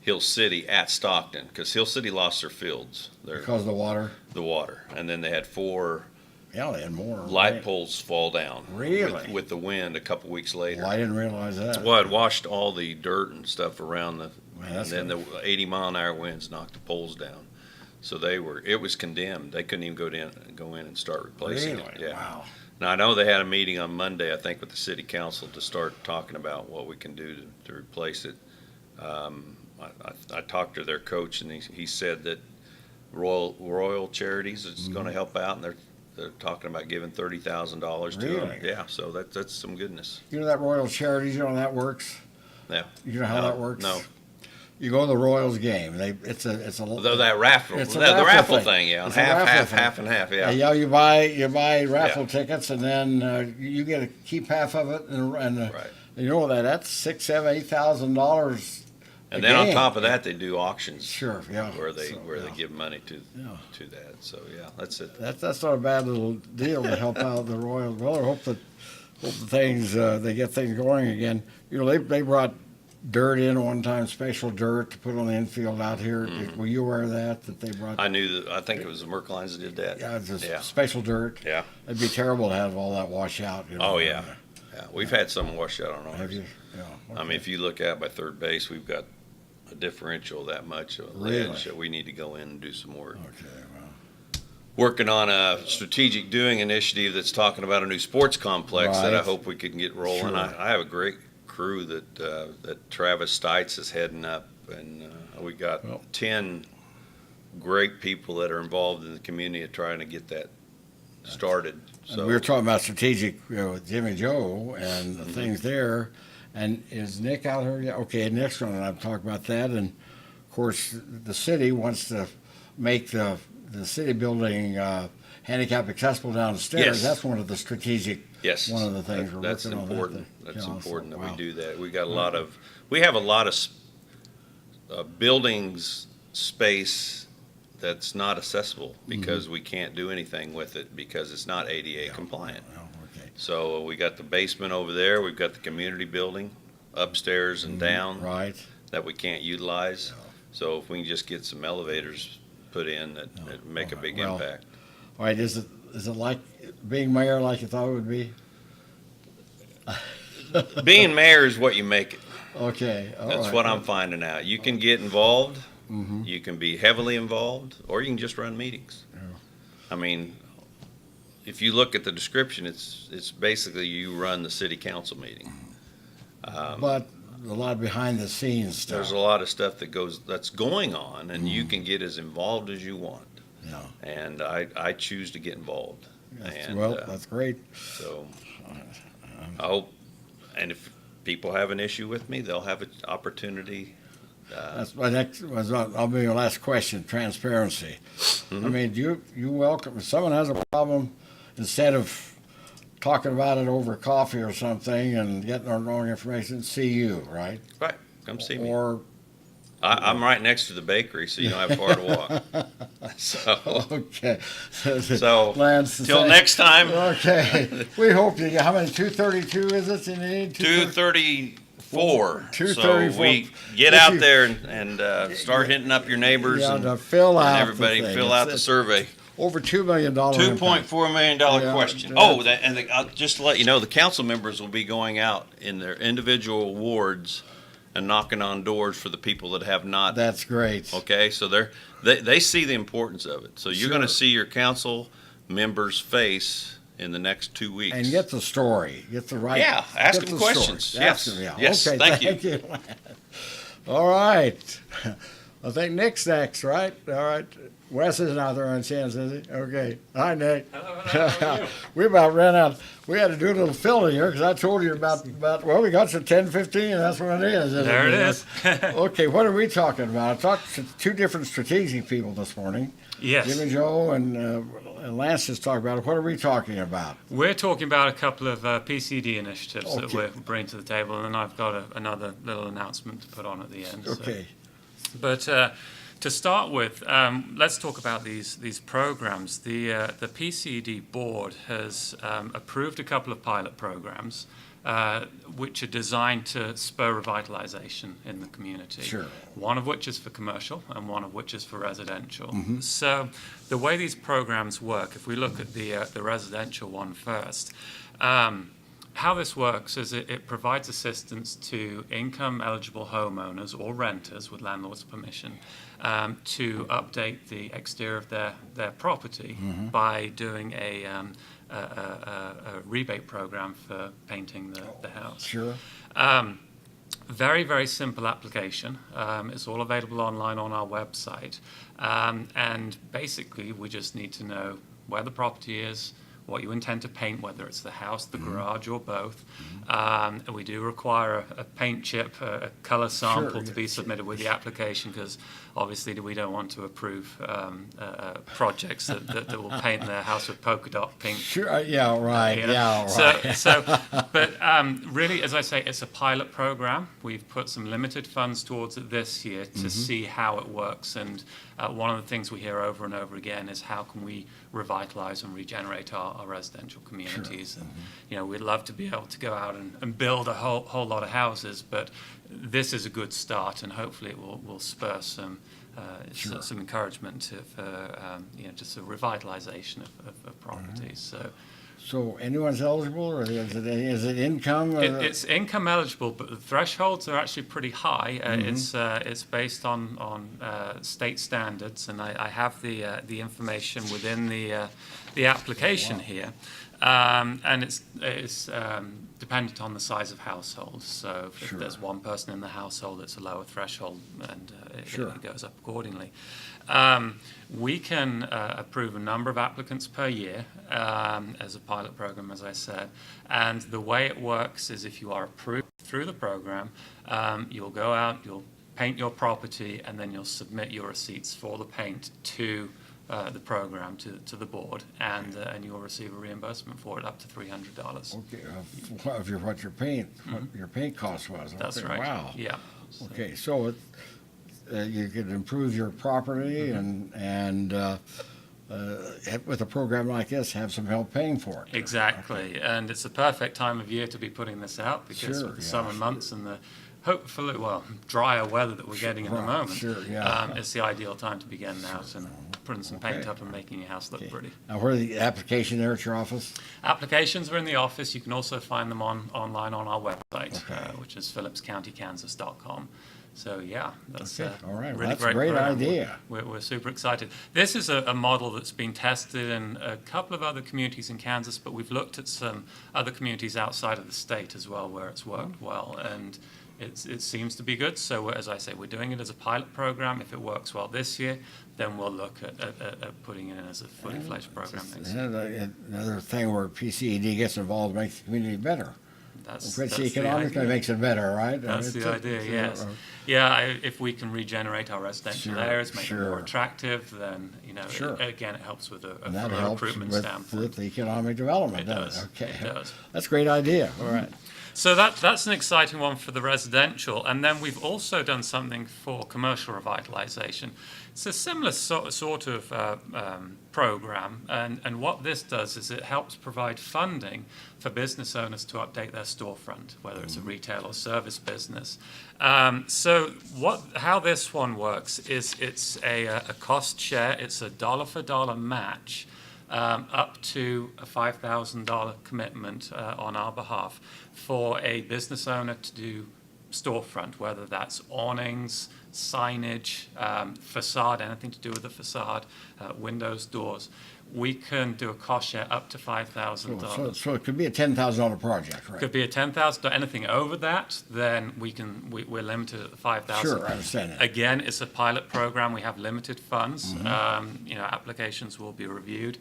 Hill City at Stockton because Hill City lost their fields, Because of the water. the water, and then they had 4 Yeah, they had more. light right? poles fall down. Really? With the wind a couple weeks later. Well, I didn't realize that. Well, it washed all the dirt and stuff around Man, and that's then gonna- the 80-mile-an-hour winds knocked the poles down. So it was condemned. They couldn't even go in and start replacing Really? it. Yeah. Wow. Now, I know they had a meeting on Monday, I think, with the city council to start talking about what we can do to replace it. I talked to their coach, and he said that Royal Charities is going to help out, and they're talking about giving $30,000 to them. Really? Yeah, so that's some goodness. You know that Royal Charities, you know how that works? Yeah. You know how that works? No. You go to the Royals game. It's a Though that raffle, It's a the raffle thing. thing, yeah, It's a half, raffle half, thing. half and half, yeah. Yeah, you buy raffle tickets, and then you get to keep half of it, and Right. you know that's $6,000, $7,000, $8,000. And then on top of that, they do auctions. Sure, yeah. Where they So, give money to Yeah. that. So yeah, that's it. That's not a bad little deal to help out the Royals. Well, I hope the things they get things going again. You know, they brought dirt in one time, special dirt to put on the infield out here. Were you aware of that they brought? I knew that. I think it was the Merklines that did that. Yeah, it's just Yeah. special dirt. Yeah. It'd be terrible to have all that wash out. You know. Oh yeah. Yeah. We've had some wash out on Have ours. you? Yeah. I mean, if you look out by third base, we've got a differential that much of Really? ledge that we need to go in and do some work. Okay. Well. Working on a strategic doing initiative that's talking about a new sports complex that I Right. hope we can get rolling. Sure. I have a great crew that Travis Stites is heading up, and we got Well. 10 great people that are involved in the community of trying to get that started. And So we were talking about strategic with Jimmy Joe and the things there. And is Nick out here yet? Okay, Nick's going to talk about that. And of course, the city wants to make the city building handicap accessible down the stairs. Yes. That's one of the strategic. Yes. One of the things we're That's working on. important. That That's you know, important so, that wow. we do that. We have a lot of buildings space that's not accessible because we can't do anything with it because it's not ADA compliant. Oh, okay. So we got the basement over there, we've got the community building upstairs and down Right. that we can't utilize. So if we can just get some elevators put in that make a big Well, impact. All right. Is it like being mayor like you thought it would be? Being mayor is what you make it. Okay. All That's right. what I'm finding out. You can get involved, Mm-hmm. you can be heavily involved, or you can just run meetings. I mean, if you look at the description, it's basically you run the city council meeting. But a lot behind the scenes stuff. There's a lot of stuff that's going on, and you can get as involved as you want. Yeah. And I choose to get involved. And, That's great. So I hope, and if people have an issue with me, they'll have an opportunity. That's my next. I'll be your last question. Transparency. I mean, you welcome if someone has a problem, instead of talking about it over coffee or something and getting the wrong information, see you, right? Right, come see me. Or I'm right next to the bakery, so you don't have far to walk. So, okay. so Lance, till next time, Okay. We hope you get how many? 232 is it? You need 234. 234. So we get If out you- there and start hitting up your neighbors Yeah, and to fill out everybody the thing. fill out the survey. Over $2 million. $2.4 million Yeah, question. that's- Just to let you know, the council members will be going out in their individual wards and knocking on doors for the people that have not. That's great. Okay, so they see the importance of it. So you're going to see your council members' face in the next 2 weeks. And get the story. Get the right. Yeah, ask get them the story. questions. Ask Yes. them, yeah. Yes, Okay, thank you. All right. I think Nick's next, right? All right. Wes isn't out there on chance, is he? Okay. Hi, Nick. Hello, we about ran out. We had to do a little filling here because I told you about, well, we got to 10:15, and that's what it is. There it is. Okay, what are we talking about? I talked to two different strategic people this morning. Yes. Jimmy Joe and Lance just talked about it. What are we talking about? We're talking about a couple of PCD initiatives that Okay. we're bringing to the table, and then I've got another little announcement to put on at the end. so. Okay. But to start with, let's talk about these programs. The PCD board has approved a couple of pilot programs which are designed to spur revitalization in the community. Sure. One of which is for commercial and one of which is for residential. So the way these programs work, if we look at the residential one first, how this works is it provides assistance to income-eligible homeowners or renters with landlord's permission to update the exterior of their property by doing a rebate program for painting the house. Sure. Very, very simple application. It's all available online on our website. And basically, we just need to know where the property is, what you intend to paint, whether it's the house, the garage, or both. And we do require a paint chip, a color sample to be submitted with the application, because obviously we don't want to approve projects that will paint their house with polka dot pink. Sure. Yeah. Right. You know? Yeah. Right. But really, as I say, it's a pilot program. We've put some limited funds towards it this year to see how it works. And one of the things we hear over and over again is how can we revitalize and regenerate our residential communities. And we'd love to be able to go out and build a whole lot of houses, but this is a good start, and hopefully it will spur some encouragement for just a revitalization of properties. So anyone's eligible, or is it income? It's income eligible, but the thresholds are actually pretty high. It's based on state standards, and I have the information within the application here, and it's dependent on the size of household. So if there's one person in the household, it's a lower threshold, and it goes up accordingly. We can approve a number of applicants per year as a pilot program, as I said. And the way it works is if you are approved through the program, you'll go out, you'll paint your property, and then you'll submit your receipts for the paint to the program to the board, and you'll receive a reimbursement for it up to $300. Okay, what your paint cost was. That's Okay, right. Wow. Yeah. Okay, so you could improve your property and with a program like this, have some help paying for it. Exactly, and it's a perfect time of year to be putting this out because Sure, with the yeah. summer months and the hopefully, drier weather that we're getting at the Right, moment, sure, yeah. it's the ideal time to be getting out and putting some paint Okay. up and making your house look Okay. pretty. Now, where are the application there at your office? Applications are in the office. You can also find them online on our website, Okay. which is phillipscountykansas.com. So yeah, that's Okay, all right. Well, really that's a great program. idea. We're super excited. This is a model that's been tested in a couple of other communities in Kansas, but we've looked at some other communities outside of the state as well where it's worked well, and it seems to be good. So as I say, we're doing it as a pilot program. If it works well this year, then we'll look at putting it in as a fully fledged program next year. Another thing where PCED gets involved makes the community better. That's Pretty the economically idea. makes it better, right? That's the idea, yes. If we can regenerate our residential Sure, areas, make them sure. more attractive, then, Sure. again, it helps with And from that a helps recruitment with standpoint. the economic development, It doesn't does, it? Okay. it does. That's a great idea. All right. So that's an exciting one for the residential. And then we've also done something for commercial revitalization. It's a similar sort of program. And what this does is it helps provide funding for business owners to update their storefront, whether it's a retail or service business. How this one works is it's a cost share. It's a dollar for dollar match. Up to a $5,000 commitment on our behalf for a business owner to do storefront, whether that's awnings, signage, facade, anything to do with the facade, windows, doors. We can do a cost share up to $5,000. So it could be a $10,000 project, right? Could be a $10,000. Anything over that, then we're limited at the $5,000. Sure, I understand that. Again, it's a pilot program. We have limited funds. Applications will be reviewed.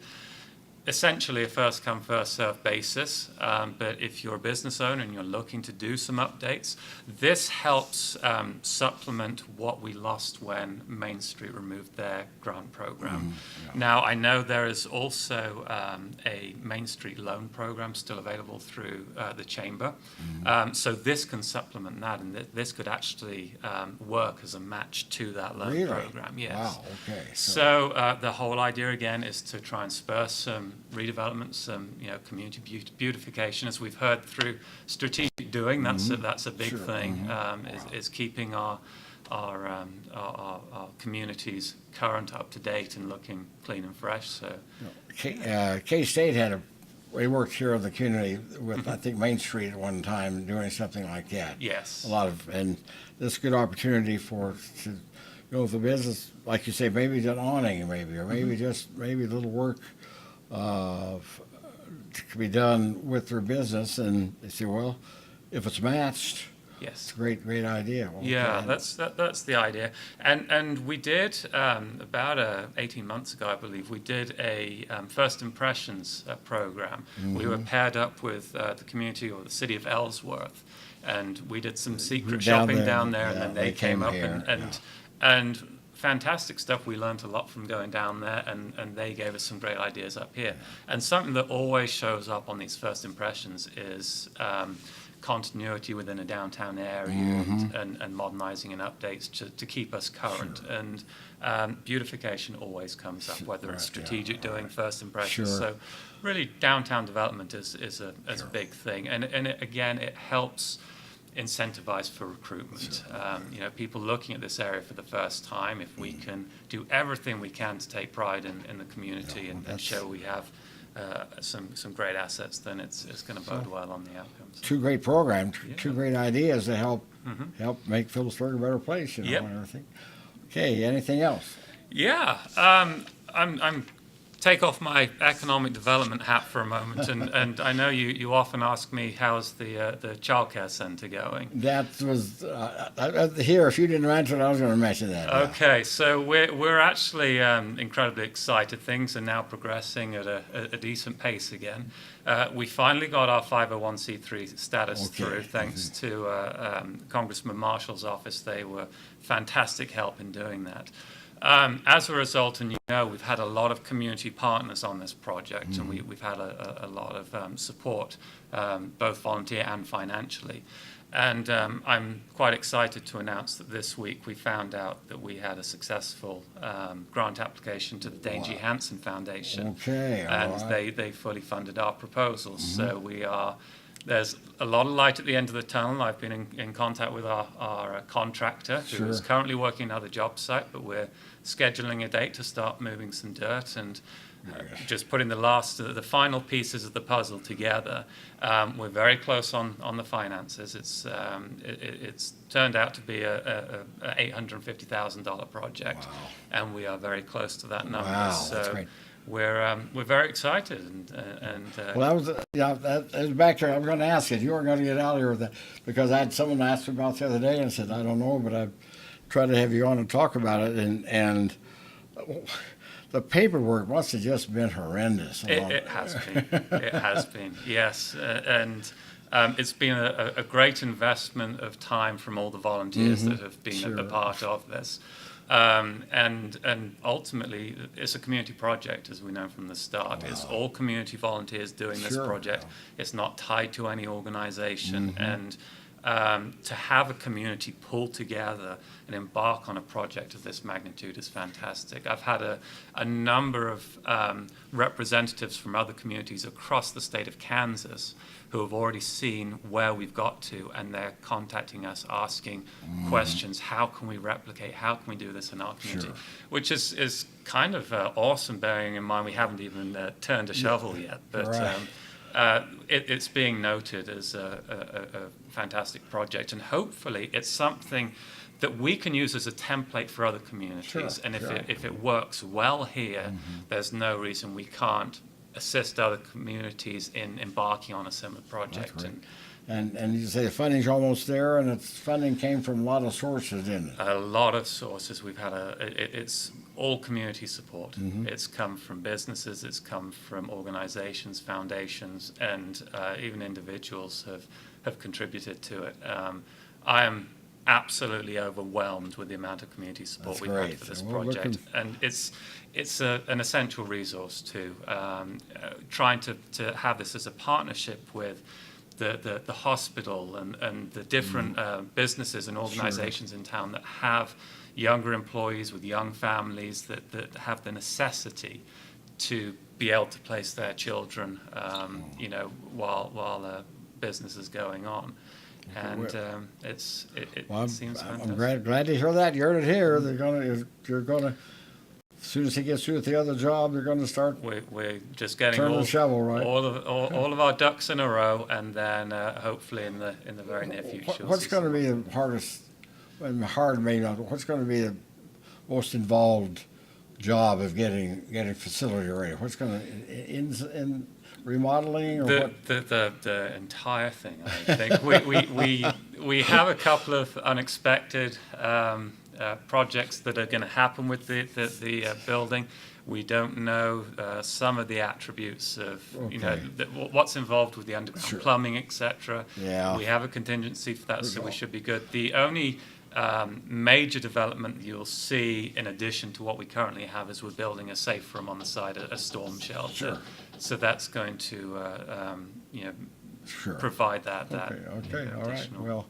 Essentially a first come, first served basis. But if you're a business owner and you're looking to do some updates, this helps supplement what we lost when Main Street removed their grant program. Now, I know there is also a Main Street loan program still available through the Chamber. So this can supplement that, and this could actually work as a match to that loan Really? program. Yes. Wow, okay. So the whole idea again is to try and spur some redevelopment, some community beautification, as we've heard through strategic doing. That's a big Sure. thing. Is keeping our communities current, up to date, and looking clean and fresh. So K-State we worked here in the community with, I think, Main Street at one time, doing something like that. yes, And this is a good opportunity to with the business, like you say, maybe an awning, or maybe a little work to be done with their business, and they say, well, if it's matched, yes. it's a great idea. Well, Yeah, okay. that's the idea, and we did about 18 months ago, I believe, we did a first impressions program. We were paired up with the community or the city of Ellsworth, and we did some secret shopping down there, and then they came up here, and fantastic stuff. We learned a lot from going down there, and they gave us some great ideas up here. And something that always shows up on these first impressions is continuity within a downtown area and modernizing and updates to keep us current. And beautification always comes up, whether it's strategic doing, first impressions. Sure. So really downtown development is a big thing. And it helps incentivize for recruitment. People looking at this area for the first time, if we can do everything we can to take pride in the community and show we have some great assets, then it's going to bode well on the outcomes. Two great programs, two great ideas to help make Phillipsburg a better place, Yep. and everything. Okay, anything else? Yeah, I'm take off my economic development hat for a moment, and I know you often ask me how's the childcare center going. That was here. If you didn't mention it, I was going to mention that. yeah. Okay, so we're actually incredibly excited. Things are now progressing at a decent pace again. We finally got our 501c3 status Okay. through, thanks to Congressman Marshall's office. They were fantastic help in doing that. As a result, and we've had a lot of community partners on this project, and we've had a lot of support, both volunteer and financially. And I'm quite excited to announce that this week we found out that we had a successful grant application to the Dane G. Hansen Foundation. Okay, all And right. they fully funded our proposals. So there's a lot of light at the end of the tunnel. I've been in contact with our contractor, who is currently working another job site, but we're scheduling a date to start moving some dirt and just putting the final pieces of the puzzle together. We're very close on the finances. It's turned out to be a $850,000 project, and we are very close to that number. Wow, So that's great. we're very excited Well, that was back there. I was going to ask you. You weren't going to get out of here with that because I had someone ask me about it the other day and said, I don't know, but I tried to have you on and talk about it. And the paperwork must have just been horrendous. It has been. It has been, yes. And it's been a great investment of time from all the volunteers that have been a part of this. And ultimately, it's a community project, as we know from the start. It's all community volunteers doing this project. It's not tied to any organization. And to have a community pull together and embark on a project of this magnitude is fantastic. I've had a number of representatives from other communities across the state of Kansas who have already seen where we've got to, and they're contacting us asking questions. How can we replicate? How can we do this in our community? Which is kind of awesome, bearing in mind we haven't even turned a shovel yet. But it's being noted as a fantastic project, and hopefully it's something that we can use as a template for other communities. And if it works well here, there's no reason we can't assist other communities in embarking on a similar project. And you say the funding's almost there, and its funding came from a lot of sources, didn't it? A lot of sources. We've had it's all community support. It's come from businesses, it's come from organizations, foundations, and even individuals have contributed to it. I am absolutely overwhelmed with the amount of community support we've had for this project, and it's an essential resource too. Trying to have this as a partnership with the hospital and the different businesses and organizations in town that have younger employees with young families that have the necessity to be able to place their children, while the business is going on. And it seems fantastic. I'm glad to hear that. You heard it here. You're gonna. As soon as he gets through with the other job, they're going to start. We're just getting turn the shovel, right? all of our ducks in a row, and then hopefully in the very near future. What's going to be the hardest? What's going to be the most involved job of getting facility ready? What's going to in remodeling or what? The entire thing. I think we have a couple of unexpected projects that are going to happen with the building. We don't know some of the attributes of what's involved with the underground plumbing, etc. Yeah. We have a contingency for that, so we should be good. The only major development you'll see, in addition to what we currently have, is we're building a safe room on the side, a storm shelter. So that's going to provide that. Okay. All right. Well,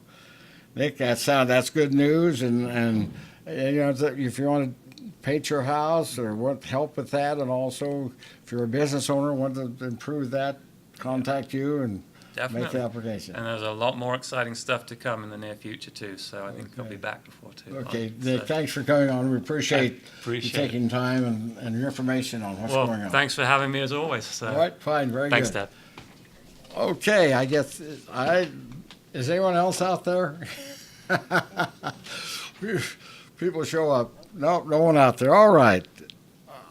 Nick, that's good news, and if you want to paint your house or want help with that, and also if you're a business owner want to improve that, contact you and make the application. And there's a lot more exciting stuff to come in the near future too. So I think I'll be back before too long. Okay, Nick, thanks for coming on. We appreciate you taking time and your information on what's going on. Thanks for having me as always. So. All right, fine, very Thanks, good. Dad. Okay, I guess is anyone else out there? People show up. No one out there. All right.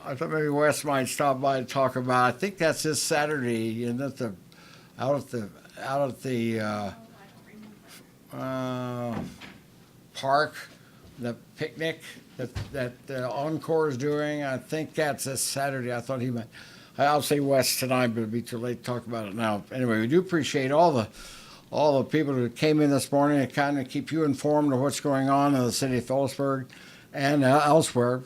I thought maybe Wes might stop by and talk about. I think that's this Saturday, and out at the park, the picnic that Encore is doing. I think that's this Saturday. I thought he meant. I'll say Wes tonight, but it'd be too late to talk about it now. Anyway, we do appreciate all the people who came in this morning to kind of keep you informed of what's going on in the city of Phillipsburg. and elsewhere.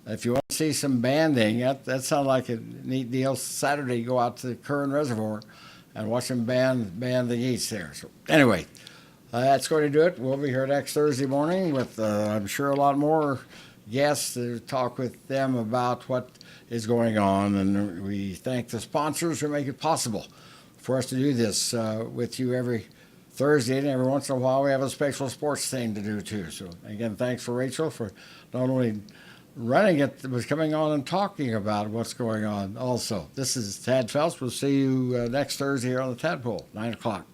If you want to see some banding, that sounds like a neat deal. Saturday, go out to the Curran Reservoir and watch them band the geese there. So anyway, that's going to do it. We'll be here next Thursday morning with, I'm sure, a lot more guests to talk with them about what is going on. And we thank the sponsors who make it possible for us to do this with you every Thursday, and every once in a while we have a special sports thing to do too. So again, thanks for Rachel for not only running it, but coming on and talking about what's going on also. This is Tad Phelps. We'll see you next Thursday here on the Tadpoll, 9 o'clock.